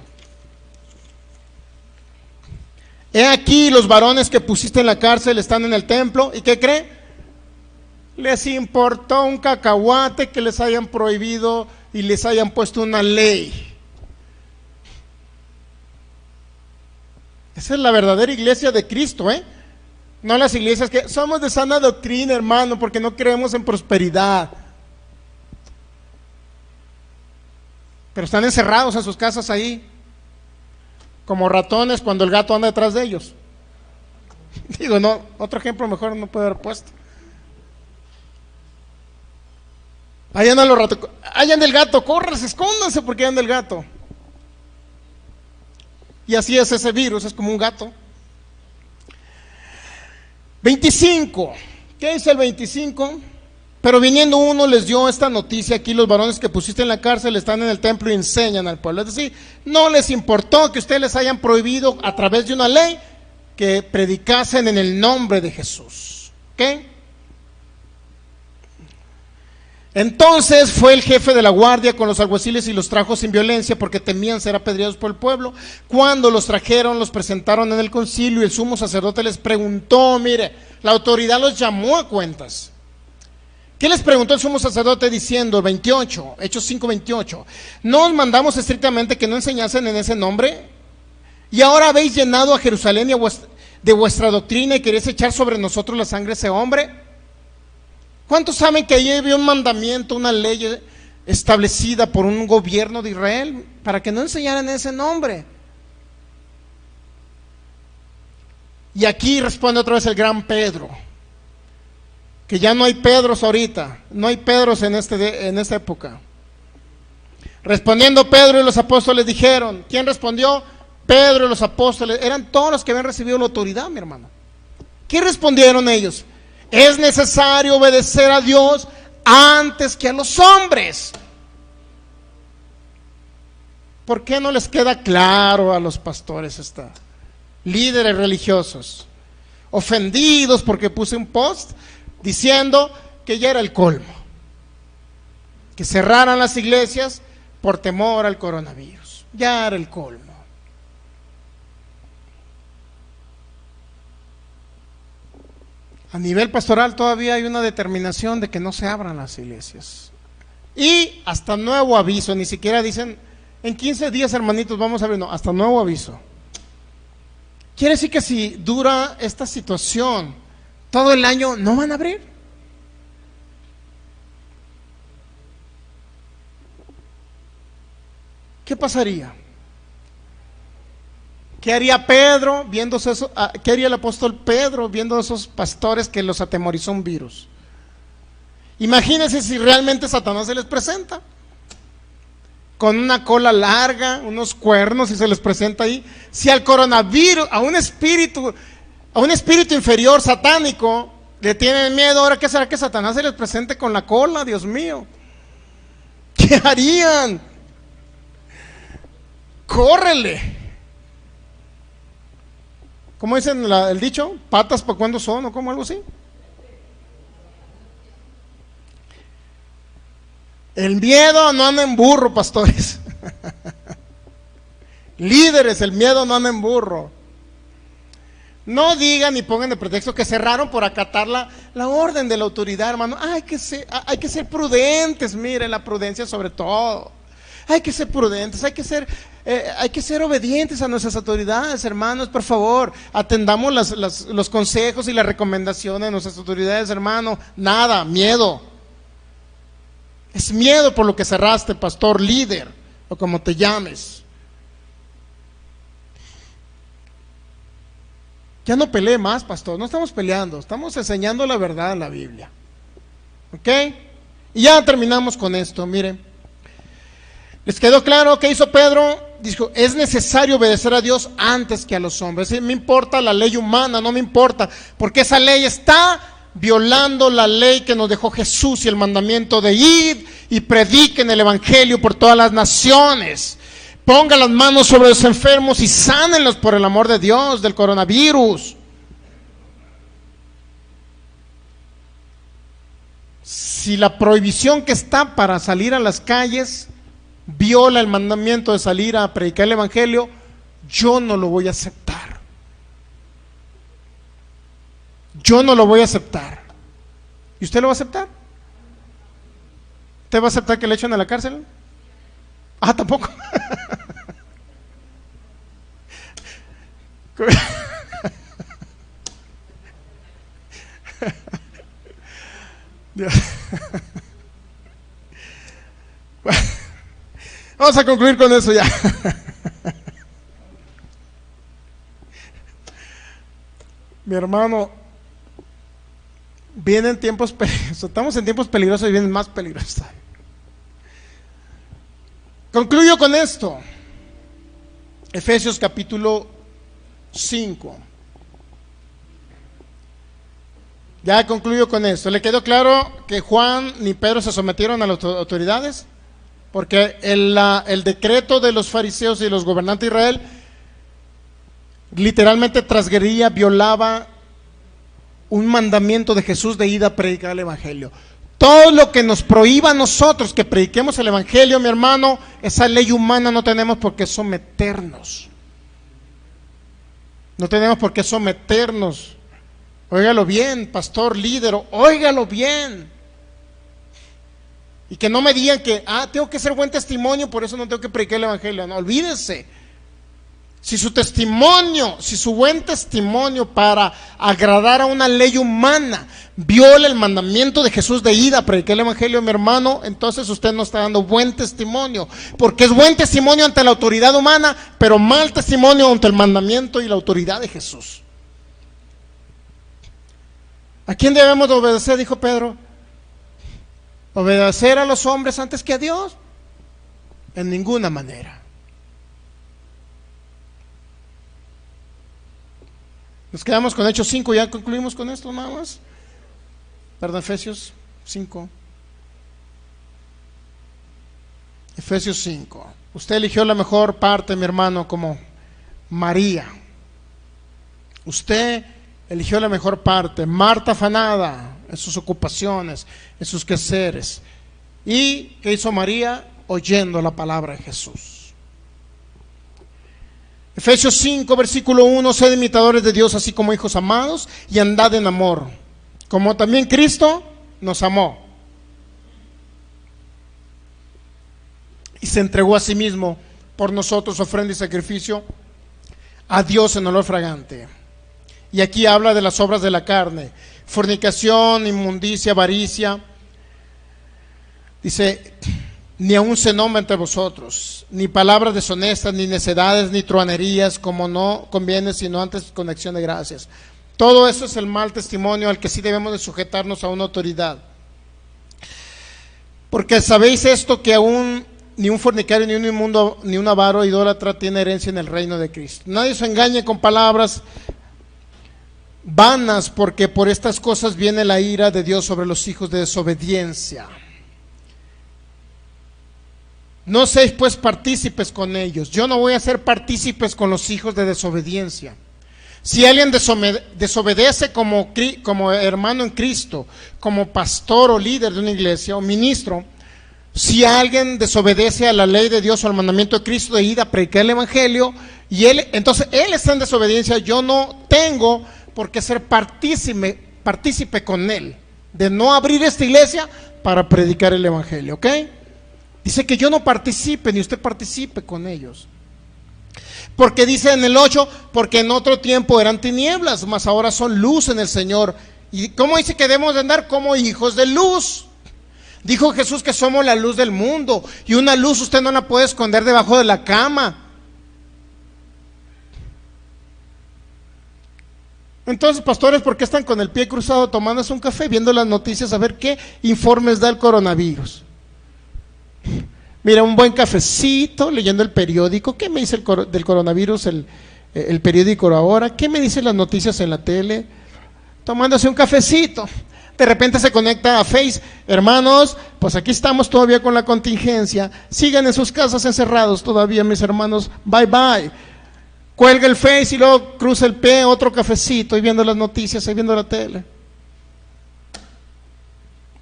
He aquí los varones que pusiste en la cárcel están en el templo. ¿Y qué cree? Les importó un cacahuate que les hayan prohibido y les hayan puesto una ley. Esa es la verdadera iglesia de Cristo, ¿eh? No las iglesias que somos de sana doctrina, hermano, porque no creemos en prosperidad. Pero están encerrados en sus casas ahí, como ratones cuando el gato anda detrás de ellos. Digo, no, otro ejemplo mejor no puedo haber puesto. Ahí andan los ratos. Ahí anda el gato, córranse, escóndanse porque ahí anda el gato. Y así es ese virus, es como un gato. 25. ¿Qué dice el 25? Pero viniendo uno les dio esta noticia: aquí los varones que pusiste en la cárcel están en el templo y enseñan al pueblo. Es decir, no les importó que ustedes les hayan prohibido a través de una ley que predicasen en el nombre de Jesús. ¿Ok? Entonces fue el jefe de la guardia con los alguaciles y los trajo sin violencia, porque temían ser apedreados por el pueblo. Cuando los trajeron, los presentaron en el concilio, y el sumo sacerdote les preguntó, mire, la autoridad los llamó a cuentas. ¿Qué les preguntó el sumo sacerdote diciendo? 28, Hechos 5:28, ¿no os mandamos estrictamente que no enseñasen en ese nombre? Y ahora habéis llenado a Jerusalén de vuestra doctrina y queréis echar sobre nosotros la sangre de ese hombre. ¿Cuántos saben que allí había un mandamiento, una ley establecida por un gobierno de Israel para que no enseñaran ese nombre? Y aquí responde otra vez el gran Pedro, que ya no hay Pedros ahorita, no hay Pedros en esta época. Respondiendo Pedro y los apóstoles dijeron, ¿quién respondió? Pedro y los apóstoles, eran todos los que habían recibido la autoridad, mi hermano. ¿Qué respondieron ellos? Es necesario obedecer a Dios antes que a los hombres. ¿Por qué no les queda claro a los pastores líderes religiosos, ofendidos porque puse un post diciendo que ya era el colmo, que cerraran las iglesias por temor al coronavirus? Ya era el colmo. A nivel pastoral todavía hay una determinación de que no se abran las iglesias. Y hasta nuevo aviso, ni siquiera dicen, en 15 días hermanitos vamos a abrir, no, hasta nuevo aviso. Quiere decir que si dura esta situación todo el año, ¿no van a abrir? ¿Qué pasaría? ¿Qué haría Pedro viendo eso? ¿Qué haría el apóstol Pedro viendo esos pastores que los atemorizó un virus? Imagínense si realmente Satanás se les presenta con una cola larga, unos cuernos, y se les presenta ahí. Si al coronavirus, a un espíritu inferior satánico le tienen miedo, ahora ¿qué será que Satanás se les presente con la cola? Dios mío, ¿qué harían? Córrele. ¿Cómo dicen el dicho? ¿Patas para cuándo son? ¿O como algo así? El miedo no anda en burro, pastores. Líderes, el miedo no anda en burro. No digan ni pongan de pretexto que cerraron por acatar la orden de la autoridad, hermano. Hay que ser prudentes, miren, la prudencia sobre todo. Hay que ser prudentes, hay que ser obedientes a nuestras autoridades, hermanos, por favor. Atendamos los consejos y las recomendaciones de nuestras autoridades, hermano. Nada, miedo. Es miedo por lo que cerraste, pastor, líder, o como te llames. Ya no pelee más, pastor, no estamos peleando, estamos enseñando la verdad en la Biblia. ¿Ok? Y ya terminamos con esto, miren. ¿Les quedó claro qué hizo Pedro? Dijo, es necesario obedecer a Dios antes que a los hombres. Me importa la ley humana, no me importa, porque esa ley está violando la ley que nos dejó Jesús y el mandamiento de ir y prediquen el evangelio por todas las naciones. Pongan las manos sobre los enfermos y sánenlos por el amor de Dios del coronavirus. Si la prohibición que está para salir a las calles viola el mandamiento de salir a predicar el evangelio, yo no lo voy a aceptar. Yo no lo voy a aceptar. ¿Y usted lo va a aceptar? ¿Usted va a aceptar que le echen a la cárcel? Ah, tampoco. Vamos a concluir con eso ya. Mi hermano, vienen tiempos peligrosos, estamos en tiempos peligrosos y vienen más peligrosos. Concluyo con esto. Efesios capítulo 5. Ya concluyo con esto. ¿Le quedó claro que Juan ni Pedro se sometieron a las autoridades? Porque el decreto de los fariseos y los gobernantes de Israel literalmente transgredía, violaba un mandamiento de Jesús de ir a predicar el evangelio. Todo lo que nos prohíba a nosotros que prediquemos el evangelio, mi hermano, esa ley humana no tenemos por qué someternos. No tenemos por qué someternos. Óigalo bien, pastor, líder, óigalo bien. Y que no me digan que, tengo que ser buen testimonio, por eso no tengo que predicar el evangelio. No, olvídense. Si su testimonio, si su buen testimonio para agradar a una ley humana viola el mandamiento de Jesús de ir a predicar el evangelio, mi hermano, entonces usted no está dando buen testimonio, porque es buen testimonio ante la autoridad humana, pero mal testimonio ante el mandamiento y la autoridad de Jesús. ¿A quién debemos de obedecer? Dijo Pedro. ¿Obedecer a los hombres antes que a Dios? En ninguna manera. Nos quedamos con Hechos 5, ya concluimos con esto nada más. Perdón, Efesios 5. Efesios 5. Usted eligió la mejor parte, mi hermano, como María. Usted eligió la mejor parte, Marta afanada en sus ocupaciones, en sus quehaceres. ¿Y qué hizo María? Oyendo la palabra de Jesús. Efesios 5, versículo 1, sed imitadores de Dios, así como hijos amados, y andad en amor, como también Cristo nos amó y se entregó a sí mismo por nosotros, ofrenda y sacrificio a Dios en olor fragante. Y aquí habla de las obras de la carne: fornicación, inmundicia, avaricia. Dice: ni aun se nombra entre vosotros, ni palabras deshonestas, ni necedades, ni truanerías, como no conviene, sino antes con acción de gracias. Todo eso es el mal testimonio al que sí debemos de sujetarnos a una autoridad. Porque sabéis esto, que aún ni un fornicario, ni un inmundo, ni un avaro, idólatra tiene herencia en el reino de Cristo. Nadie se engañe con palabras vanas, porque por estas cosas viene la ira de Dios sobre los hijos de desobediencia. No seáis pues partícipes con ellos. Yo no voy a ser partícipes con los hijos de desobediencia. Si alguien desobedece como hermano en Cristo, como pastor o líder de una iglesia o ministro, si alguien desobedece a la ley de Dios o al mandamiento de Cristo de ir a predicar el evangelio, y entonces él está en desobediencia, yo no tengo por qué ser partícipe con él, de no abrir esta iglesia para predicar el evangelio, ¿ok? Dice que yo no participe, ni usted participe con ellos. Porque dice en el 8, porque en otro tiempo eran tinieblas, mas ahora son luz en el Señor. ¿Y cómo dice que debemos de andar? Como hijos de luz. Dijo Jesús que somos la luz del mundo, y una luz usted no la puede esconder debajo de la cama. Entonces, pastores, ¿por qué están con el pie cruzado tomándose un café, viendo las noticias, a ver qué informes da el coronavirus? Mira, un buen cafecito, leyendo el periódico. ¿Qué me dice del coronavirus el periódico ahora? ¿Qué me dicen las noticias en la tele? Tomándose un cafecito. De repente se conecta a Face. Hermanos, pues aquí estamos todavía con la contingencia. Sigan en sus casas encerrados todavía, mis hermanos. Bye bye. Cuelga el Face y luego cruza el pie, otro cafecito, y viendo las noticias y viendo la tele.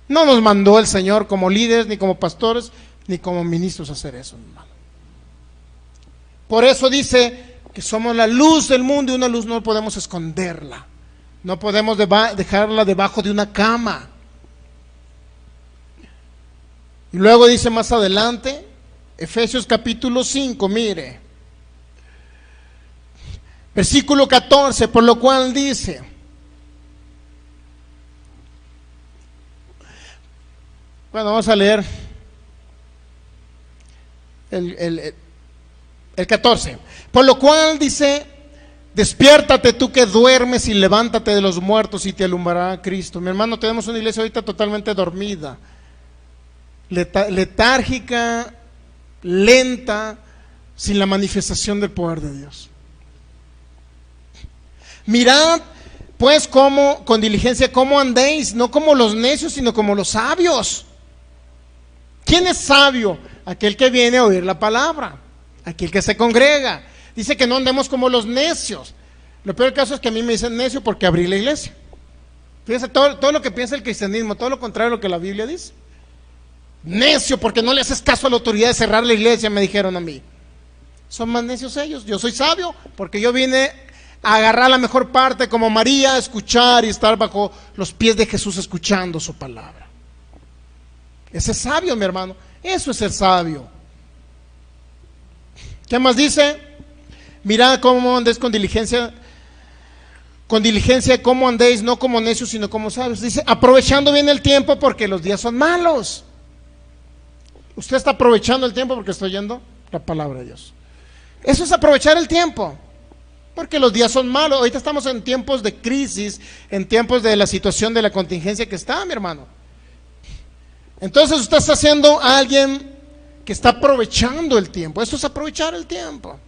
No nos mandó el Señor como líderes, ni como pastores, ni como ministros a hacer eso, hermano. Por eso dice que somos la luz del mundo, y una luz no podemos esconderla. No podemos dejarla debajo de una cama. Y luego dice más adelante, Efesios capítulo 5, mire, versículo 14, por lo cual dice: bueno, vamos a leer el 14. Por lo cual dice: despiértate tú que duermes, y levántate de los muertos, y te alumbrará Cristo. Mi hermano, tenemos una iglesia ahorita totalmente dormida, letárgica, lenta, sin la manifestación del poder de Dios. Mirad pues cómo, con diligencia, cómo andéis, no como los necios, sino como los sabios. ¿Quién es sabio? Aquel que viene a oír la palabra, aquel que se congrega. Dice que no andemos como los necios. Lo peor del caso es que a mí me dicen necio porque abrí la iglesia. Fíjense, todo lo que piensa el cristianismo, todo lo contrario a lo que la Biblia dice. Necio porque no le haces caso a la autoridad de cerrar la iglesia, me dijeron a mí. Son más necios ellos. Yo soy sabio porque yo vine a agarrar la mejor parte como María, a escuchar y estar bajo los pies de Jesús escuchando su palabra. Ese es sabio, mi hermano. Eso es el sabio. ¿Qué más dice? Mirad cómo andéis con diligencia, cómo andéis, no como necios, sino como sabios. Dice, aprovechando bien el tiempo porque los días son malos. Usted está aprovechando el tiempo porque está oyendo la palabra de Dios. Eso es aprovechar el tiempo, porque los días son malos. Ahorita estamos en tiempos de crisis, en tiempos de la situación de la contingencia que está, mi hermano. Entonces usted está siendo alguien que está aprovechando el tiempo. Eso es aprovechar el tiempo.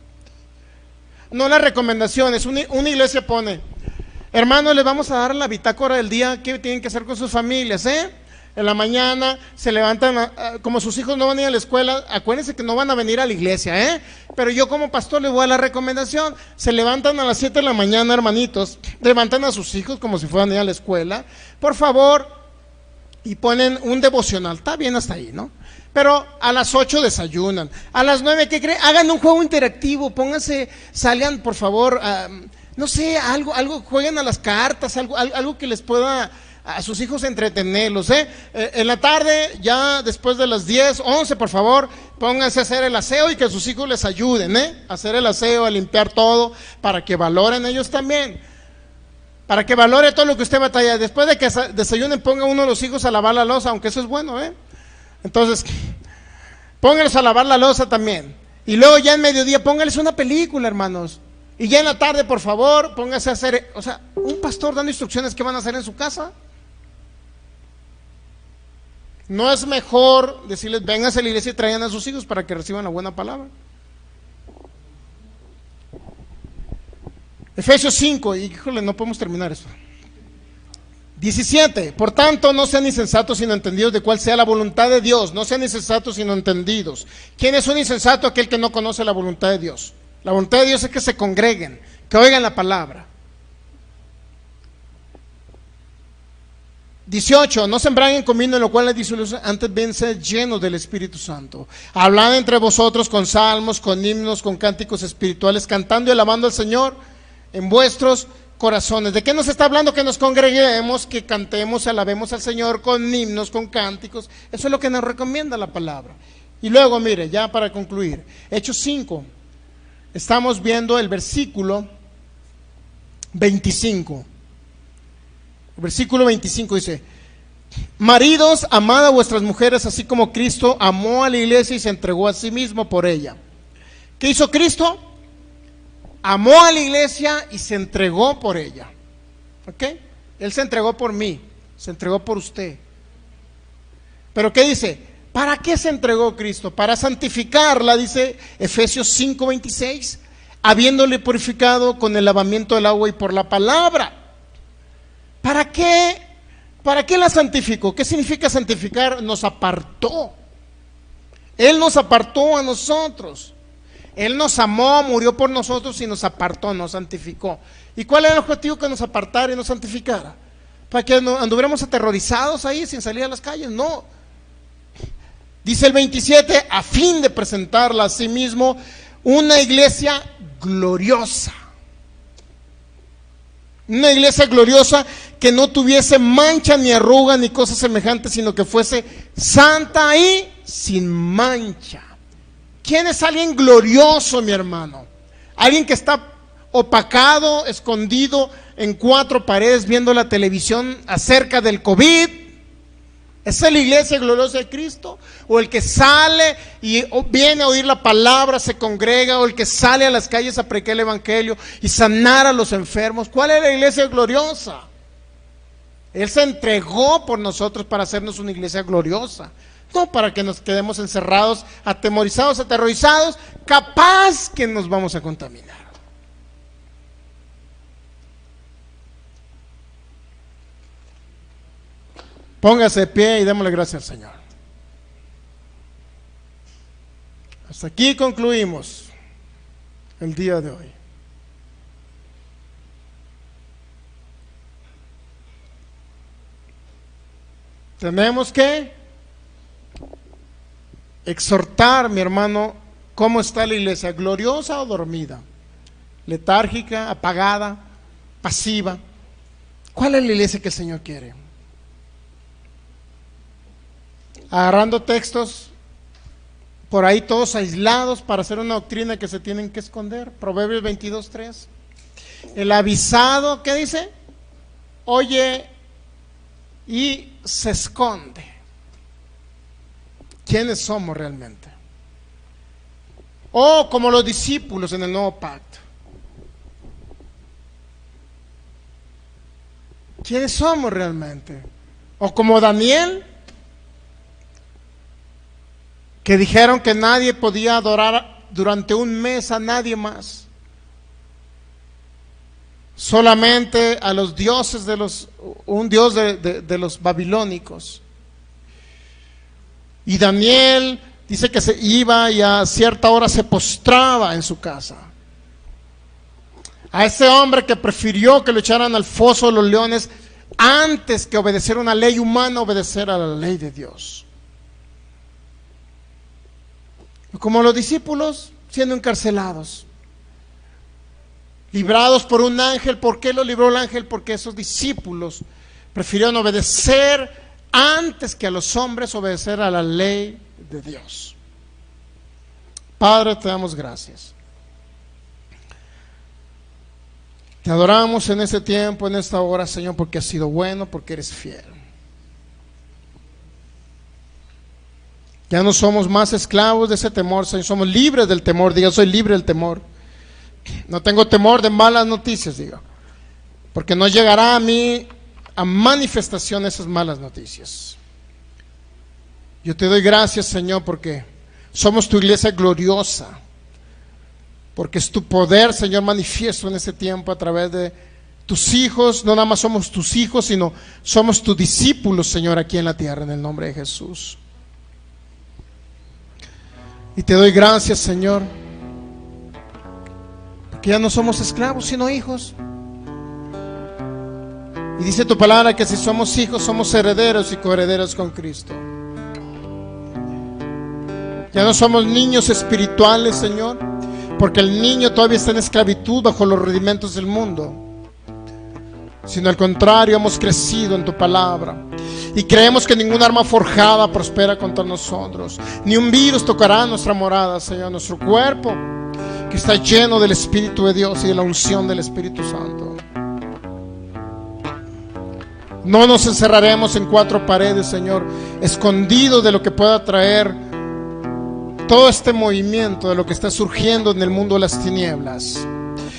No las recomendaciones. Una iglesia pone, hermanos, les vamos a dar la bitácora del día que tienen que hacer con sus familias, En la mañana se levantan, como sus hijos no van a ir a la escuela, acuérdense que no van a venir a la iglesia, pero yo como pastor les voy a dar la recomendación. Se levantan a las 7 de la mañana, hermanitos, levantan a sus hijos como si fueran a ir a la escuela, por favor, y ponen un devocional. Está bien hasta ahí, ¿no? Pero a las 8 desayunan, a las 9, ¿qué creen? Hagan un juego interactivo, pónganse, salgan por favor, no sé, algo, jueguen a las cartas, algo que les pueda a sus hijos entretenerlos, En la tarde, ya después de las 10, 11, por favor, pónganse a hacer el aseo y que sus hijos les ayuden, a hacer el aseo, a limpiar todo, para que valoren ellos también, para que valore todo lo que usted batalla. Después de que desayunen, ponga uno de los hijos a lavar la loza, aunque eso es bueno, Entonces, pónganlos a lavar la loza también. Y luego ya en mediodía, pónganles una película, hermanos. Y ya en la tarde, por favor, pónganse a hacer, un pastor dando instrucciones que van a hacer en su casa. ¿No es mejor decirles, vénganse a la iglesia y traigan a sus hijos para que reciban la buena palabra? Efesios 5, y híjole, no podemos terminar esto. 17, por tanto, no sean insensatos sino entendidos de cuál sea la voluntad de Dios. No sean insensatos sino entendidos. ¿Quién es un insensato? Aquel que no conoce la voluntad de Dios. La voluntad de Dios es que se congreguen, que oigan la palabra. 18, no se embraguen con vino en lo cual es disolución, antes bien ser llenos del Espíritu Santo. Hablad entre vosotros con salmos, con himnos, con cánticos espirituales, cantando y alabando al Señor en vuestros corazones. ¿De qué nos está hablando? Que nos congreguemos, que cantemos, alabemos al Señor con himnos, con cánticos. Eso es lo que nos recomienda la palabra. Y luego, mire, ya para concluir, Hechos 5, estamos viendo el versículo 25. El versículo 25 dice, maridos, amad a vuestras mujeres así como Cristo amó a la iglesia y se entregó a sí mismo por ella. ¿Qué hizo Cristo? Amó a la iglesia y se entregó por ella. ¿Ok? Él se entregó por mí, se entregó por usted. Pero ¿qué dice? ¿Para qué se entregó Cristo? Para santificarla, dice Efesios 5:26, habiéndole purificado con el lavamiento del agua y por la palabra. ¿Para qué? ¿Para qué la santificó? ¿Qué significa santificar? Nos apartó. Él nos apartó a nosotros. Él nos amó, murió por nosotros y nos apartó, nos santificó. ¿Y cuál era el objetivo? Que nos apartara y nos santificara. ¿Para que anduviéramos aterrorizados ahí sin salir a las calles? No. Dice el 27, a fin de presentarla a sí mismo una iglesia gloriosa. Una iglesia gloriosa que no tuviese mancha ni arruga ni cosas semejantes, sino que fuese santa y sin mancha. ¿Quién es alguien glorioso, mi hermano? Alguien que está opacado, escondido en 4 paredes viendo la televisión acerca del COVID. ¿Esa es la iglesia gloriosa de Cristo? ¿O el que sale y viene a oír la palabra, se congrega? ¿O el que sale a las calles a predicar el evangelio y sanar a los enfermos? ¿Cuál es la iglesia gloriosa? Él se entregó por nosotros para hacernos una iglesia gloriosa, no para que nos quedemos encerrados, atemorizados, aterrorizados, capaz que nos vamos a contaminar. Póngase de pie y démosle gracias al Señor. Hasta aquí concluimos el día de hoy. Tenemos que exhortar, mi hermano, cómo está la iglesia, gloriosa o dormida, letárgica, apagada, pasiva. ¿Cuál es la iglesia que el Señor quiere? Agarrando textos por ahí todos aislados para hacer una doctrina que se tienen que esconder. Proverbios 22:3. El avisado, ¿qué dice? Oye y se esconde. ¿Quiénes somos realmente? O como los discípulos en el nuevo pacto. ¿Quiénes somos realmente? O como Daniel, que dijeron que nadie podía adorar durante un mes a nadie más, solamente a los dioses un dios de los babilónicos. Y Daniel dice que se iba y a cierta hora se postraba en su casa. A ese hombre que prefirió que lo echaran al foso de los leones antes que obedecer una ley humana, obedecer a la ley de Dios. Como los discípulos siendo encarcelados, librados por un ángel. ¿Por qué lo libró el ángel? Porque esos discípulos prefirieron obedecer antes que a los hombres, obedecer a la ley de Dios. Padre, te damos gracias. Te adoramos en este tiempo, en esta hora, Señor, porque has sido bueno, porque eres fiel. Ya no somos más esclavos de ese temor, Señor, somos libres del temor. Diga, soy libre del temor. No tengo temor de malas noticias, diga, porque no llegará a mí a manifestación esas malas noticias. Yo te doy gracias, Señor, porque somos tu iglesia gloriosa, porque es tu poder, Señor, manifiesto en este tiempo a través de tus hijos. No nada más somos tus hijos, sino somos tus discípulos, Señor, aquí en la tierra, en el nombre de Jesús. Y te doy gracias, Señor, porque ya no somos esclavos, sino hijos. Y dice tu palabra que si somos hijos, somos herederos y coherederos con Cristo. Ya no somos niños espirituales, Señor, porque el niño todavía está en esclavitud bajo los rudimentos del mundo, sino al contrario, hemos crecido en tu palabra y creemos que ningún arma forjada prospera contra nosotros, ni un virus tocará nuestra morada, Señor, nuestro cuerpo que está lleno del Espíritu de Dios y de la unción del Espíritu Santo. No nos encerraremos en cuatro paredes, Señor, escondidos de lo que pueda traer todo este movimiento, de lo que está surgiendo en el mundo de las tinieblas.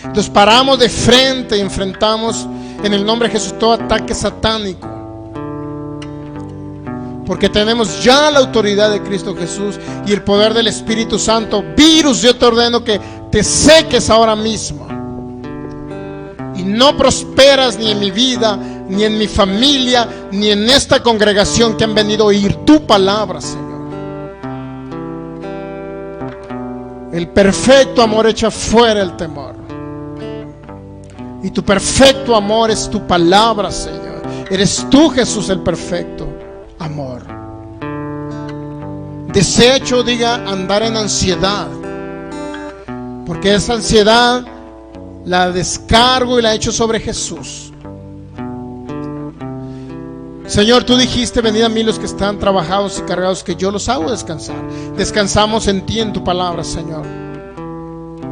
Entonces paramos de frente y enfrentamos en el nombre de Jesús todo ataque satánico, porque tenemos ya la autoridad de Cristo Jesús y el poder del Espíritu Santo. Virus, yo te ordeno que te seques ahora mismo y no prosperas ni en mi vida, ni en mi familia, ni en esta congregación que han venido a oír tu palabra, Señor. El perfecto amor echa fuera el temor, y tu perfecto amor es tu palabra, Señor. Eres tú, Jesús, el perfecto amor. Desecho, diga, andar en ansiedad, porque esa ansiedad la descargo y la echo sobre Jesús. Señor, tú dijiste: venid a mí los que están trabajados y cargados, que yo los hago descansar. Descansamos en ti, en tu palabra, Señor.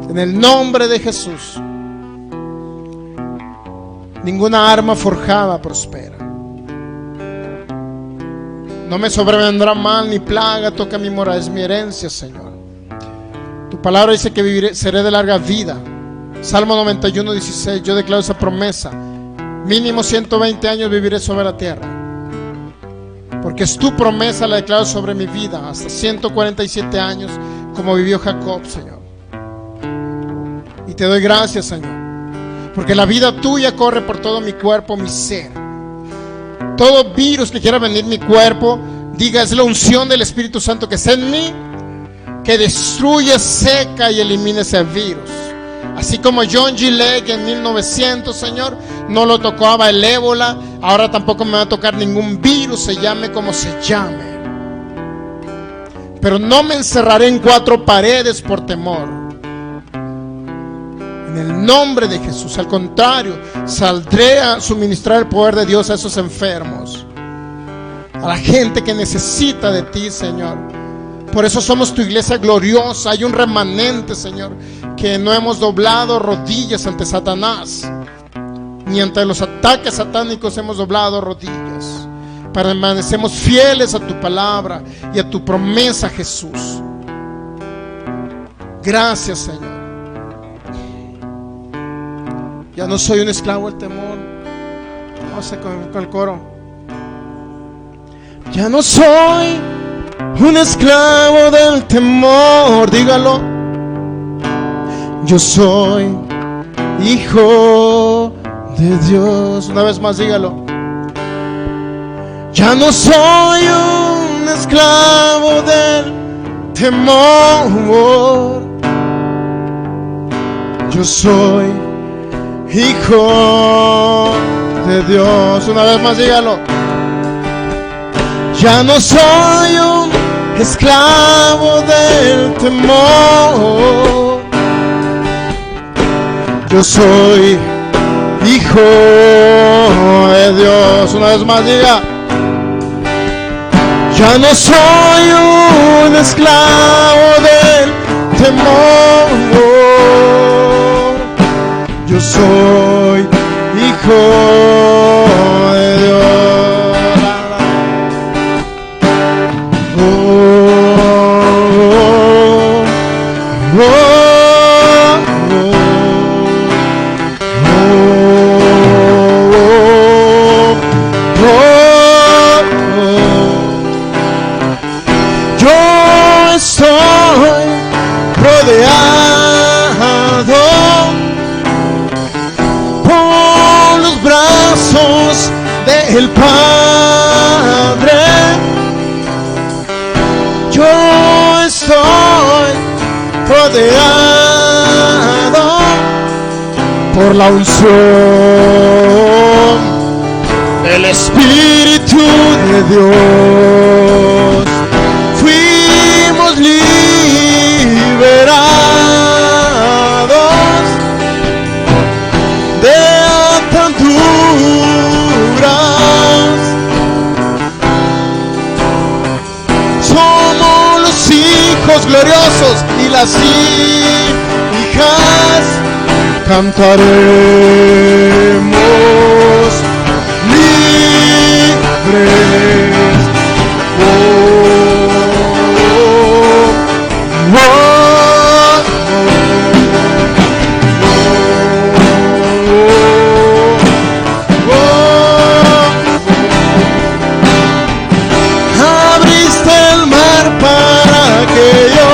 En el nombre de Jesús, ninguna arma forjada prospera. No me sobrevendrá mal ni plaga toca mi morada, es mi herencia, Señor. Tu palabra dice que seré de larga vida. Salmo 91:16, yo declaro esa promesa. Mínimo 120 años viviré sobre la tierra. porque es tu promesa, la declaro sobre mi vida, hasta 147 años, como vivió Jacob, Señor. Y te doy gracias, Señor, porque la vida tuya corre por todo mi cuerpo, mi ser. Todo virus que quiera venir en mi cuerpo, diga, es la unción del Espíritu Santo que está en mí, que destruye, seca y elimina ese virus. Así como John G. Lake en 1900, Señor, no lo tocaba el ébola, ahora tampoco me va a tocar ningún virus, se llame como se llame. Pero no me encerraré en 4 paredes por temor. En el nombre de Jesús, al contrario, saldré a suministrar el poder de Dios a esos enfermos, a la gente que necesita de ti, Señor. Por eso somos tu iglesia gloriosa. Hay un remanente, Señor, que no hemos doblado rodillas ante Satanás, ni ante los ataques satánicos hemos doblado rodillas. Permanecemos fieles a tu palabra y a tu promesa, Jesús. Gracias, Señor. Ya no soy un esclavo del temor. Vamos a con el coro. Ya no soy un esclavo del temor, dígalo. Yo soy hijo de Dios. Una vez más, dígalo. Ya no soy un esclavo del temor. Yo soy hijo de Dios. Una vez más, dígalo. Ya no soy un esclavo del temor. Yo soy hijo de Dios. Una vez más, diga. Ya no soy un esclavo del temor. Yo soy hijo de Dios. El Padre, yo estoy rodeado por la unción del Espíritu de Dios. Fuimos liberados de ataduras. Hijos gloriosos y las hijas cantaremos libres. Oh, oh, oh, oh, oh, oh. Abriste el mar para que yo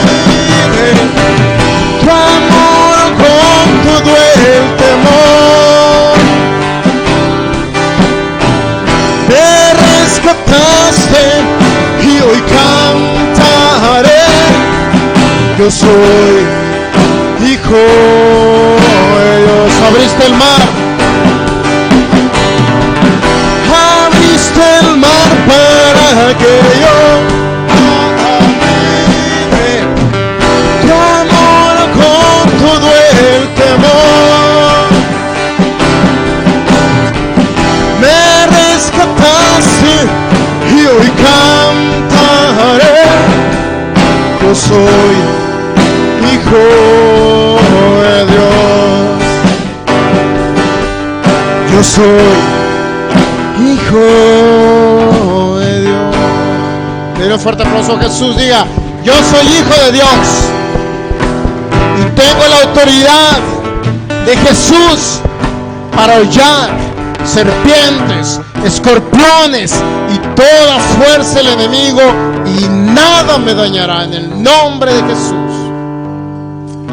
camine, tu amor con todo el temor. Me rescataste y hoy cantaré. Yo soy hijo de Dios. Abriste el mar. Abriste el mar para que yo camine, tu amor con todo el temor. Me rescataste y hoy cantaré. Yo soy hijo de Dios. Yo soy hijo de Dios. Dile un fuerte aplauso a Jesús. Diga: yo soy hijo de Dios y tengo la autoridad de Jesús para hollar serpientes escorpiones y toda fuerza del enemigo, y nada me dañará, en el nombre de Jesús.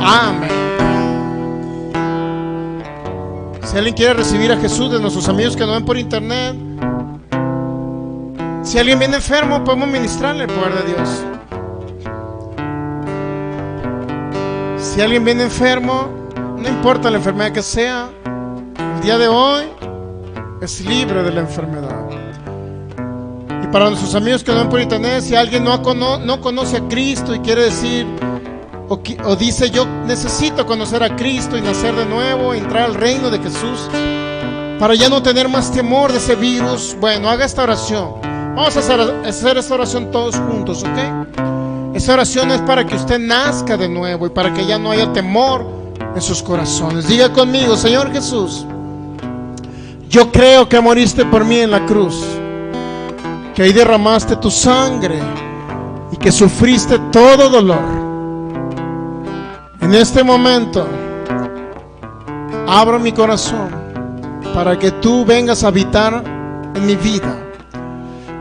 Amén. Si alguien quiere recibir a Jesús, de nuestros amigos que nos ven por internet, si alguien viene enfermo, podemos ministrarle el poder de Dios. Si alguien viene enfermo, no importa la enfermedad que sea, el día de hoy es libre de la enfermedad. Y para nuestros amigos que no ven por internet, si alguien no conoce a Cristo y quiere decir o dice: yo necesito conocer a Cristo y nacer de nuevo, entrar al reino de Jesús para ya no tener más temor de ese virus, bueno, haga esta oración. Vamos a hacer esta oración todos juntos, ¿ok? Esta oración es para que usted nazca de nuevo y para que ya no haya temor en sus corazones. Diga conmigo: Señor Jesús, yo creo que moriste por mí en la cruz, que ahí derramaste tu sangre y que sufriste todo dolor. En este momento abro mi corazón para que tú vengas a habitar en mi vida.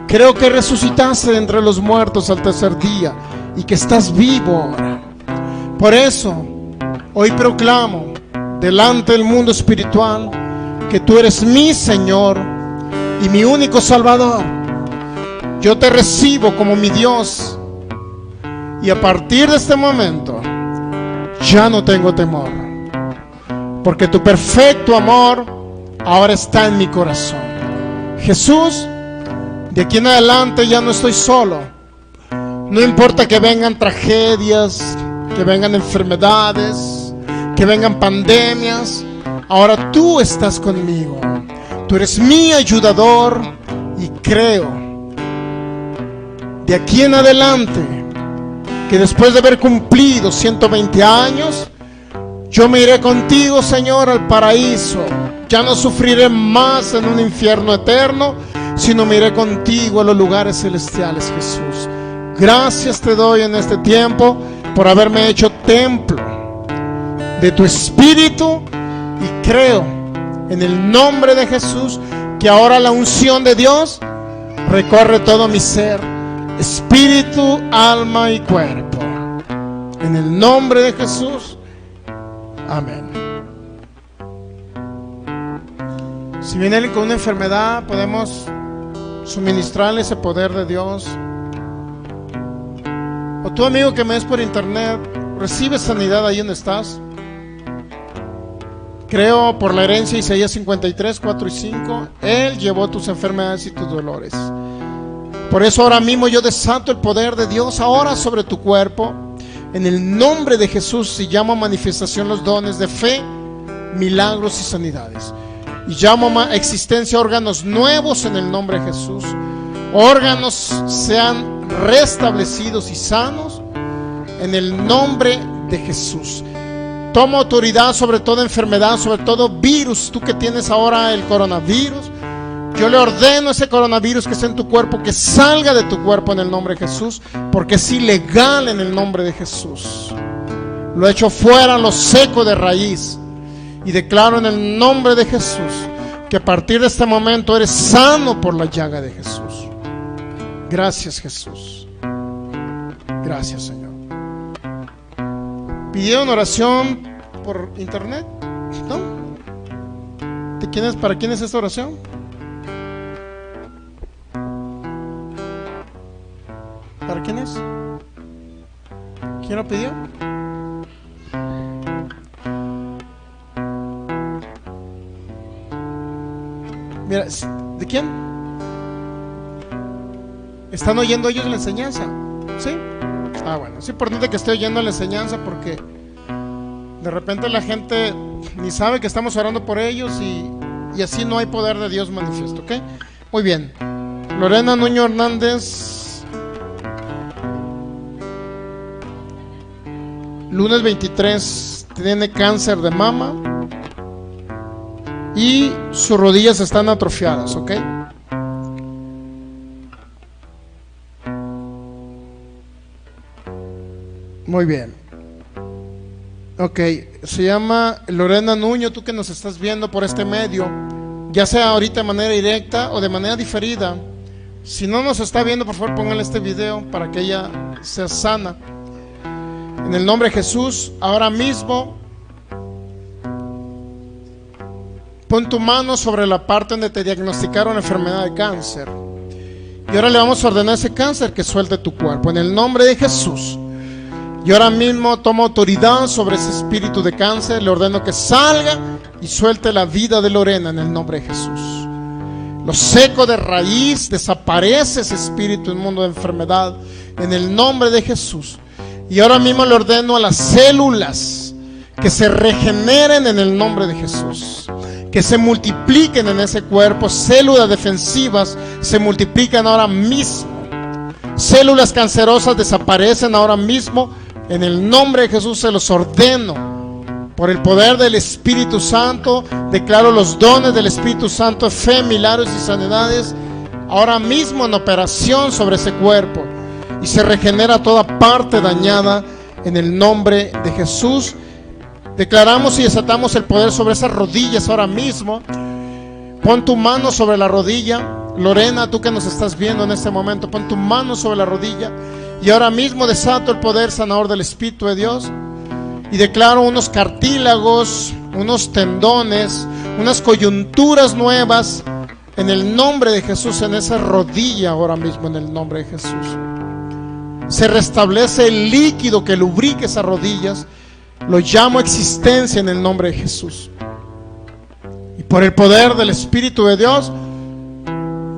Creo que resucitaste de entre los muertos al tercer día y que estás vivo ahora. Por eso hoy proclamo delante del mundo espiritual que tú eres mi Señor y mi único Salvador. Yo te recibo como mi Dios, y a partir de este momento ya no tengo temor, porque tu perfecto amor ahora está en mi corazón. Jesús, de aquí en adelante ya no estoy solo. No importa que vengan tragedias, que vengan enfermedades, que vengan pandemias, ahora tú estás conmigo. Tú eres mi ayudador, y creo de aquí en adelante que después de haber cumplido 120 años, yo me iré contigo, Señor, al paraíso. Ya no sufriré más en un infierno eterno, sino me iré contigo a los lugares celestiales, Jesús. Gracias te doy en este tiempo por haberme hecho templo de tu Espíritu, y creo en el nombre de Jesús que ahora la unción de Dios recorre todo mi ser, espíritu, alma y cuerpo. En el nombre de Jesús. Amén. Si viene alguien con una enfermedad, podemos suministrarle ese poder de Dios. O tú, amigo que me ves por internet, recibe sanidad ahí donde estás. Creo por la herencia, Isaías 53, 4 y 5, Él llevó tus enfermedades y tus dolores. Por eso ahora mismo yo desato el poder de Dios ahora sobre tu cuerpo, en el nombre de Jesús, y llamo a manifestación los dones de fe, milagros y sanidades. Y llamo a existencia órganos nuevos en el nombre de Jesús. Órganos sean restablecidos y sanos en el nombre de Jesús. Tomo autoridad sobre toda enfermedad, sobre todo virus. Tú que tienes ahora el coronavirus, yo le ordeno a ese coronavirus que está en tu cuerpo que salga de tu cuerpo en el nombre de Jesús, porque es ilegal en el nombre de Jesús. Lo echo fuera, lo seco de raíz, y declaro en el nombre de Jesús que a partir de este momento eres sano por la llaga de Jesús. Gracias, Jesús. Gracias, Señor. ¿Pidieron oración por internet? ¿No? ¿Para quién es esta oración? ¿Para quién es? ¿Quién lo pidió? Mira, ¿de quién? ¿Están oyendo ellos la enseñanza? ¿Sí? Ah, bueno, es importante que esté oyendo la enseñanza, porque de repente la gente ni sabe que estamos orando por ellos, y así no hay poder de Dios manifiesto, ¿ok? Muy bien. Lorena Nuño Hernández, lunes 23, tiene cáncer de mama y sus rodillas están atrofiadas, ¿ok? Muy bien. Ok, se llama Lorena Nuño. Tú que nos estás viendo por este medio, ya sea ahorita de manera directa o de manera diferida. Si no nos está viendo, por favor pónganle este video para que ella sea sana. En el nombre de Jesús, ahora mismo pon tu mano sobre la parte donde te diagnosticaron la enfermedad de cáncer. Y ahora le vamos a ordenar a ese cáncer que suelte tu cuerpo en el nombre de Jesús. Y ahora mismo tomo autoridad sobre ese espíritu de cáncer. Le ordeno que salga y suelte la vida de Lorena en el nombre de Jesús. Lo seco de raíz, desaparece ese espíritu inmundo de enfermedad en el nombre de Jesús. Y ahora mismo le ordeno a las células que se regeneren en el nombre de Jesús, que se multipliquen en ese cuerpo. Células defensivas se multiplican ahora mismo. Células cancerosas desaparecen ahora mismo. En el nombre de Jesús se los ordeno. Por el poder del Espíritu Santo, declaro los dones del Espíritu Santo, fe, milagros y sanidades, ahora mismo en operación sobre ese cuerpo. Y se regenera toda parte dañada en el nombre de Jesús. Declaramos y desatamos el poder sobre esas rodillas ahora mismo. Pon tu mano sobre la rodilla. Lorena, tú que nos estás viendo en este momento, pon tu mano sobre la rodilla. Y ahora mismo desato el poder sanador del Espíritu de Dios. Y declaro unos cartílagos, unos tendones, unas coyunturas nuevas en el nombre de Jesús en esa rodilla ahora mismo en el nombre de Jesús. Se restablece el líquido que lubrique esas rodillas. Lo llamo existencia en el nombre de Jesús. Y por el poder del Espíritu de Dios,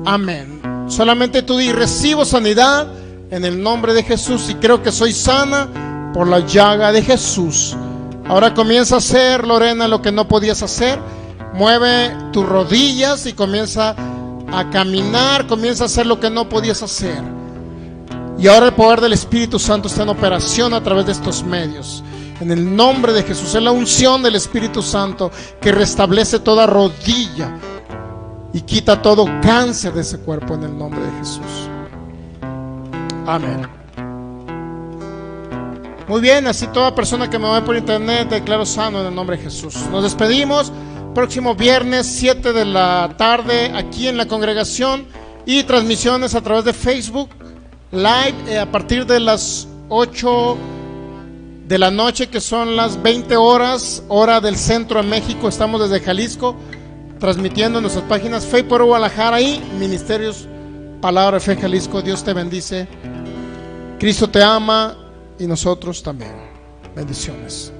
amén. Solamente tú di: recibo sanidad en el nombre de Jesús y creo que soy sana por la llaga de Jesús. Ahora comienza a hacer, Lorena, lo que no podías hacer. Mueve tus rodillas y comienza a caminar. Comienza a hacer lo que no podías hacer. Y ahora el poder del Espíritu Santo está en operación a través de estos medios. En el nombre de Jesús, es la unción del Espíritu Santo que restablece toda rodilla y quita todo cáncer de ese cuerpo en el nombre de Jesús. Amén. Muy bien, así toda persona que me ve por internet declaro sano en el nombre de Jesús. Nos despedimos. Próximo viernes 7 de la tarde aquí en la congregación y transmisiones a través de Facebook Live a partir de las 8 de la noche, que son las 20 horas, hora del centro de México. Estamos desde Jalisco transmitiendo en nuestras páginas Facebook Guadalajara y Ministerios Palabra de Fe Jalisco. Dios te bendice. Cristo te ama y nosotros también. Bendiciones.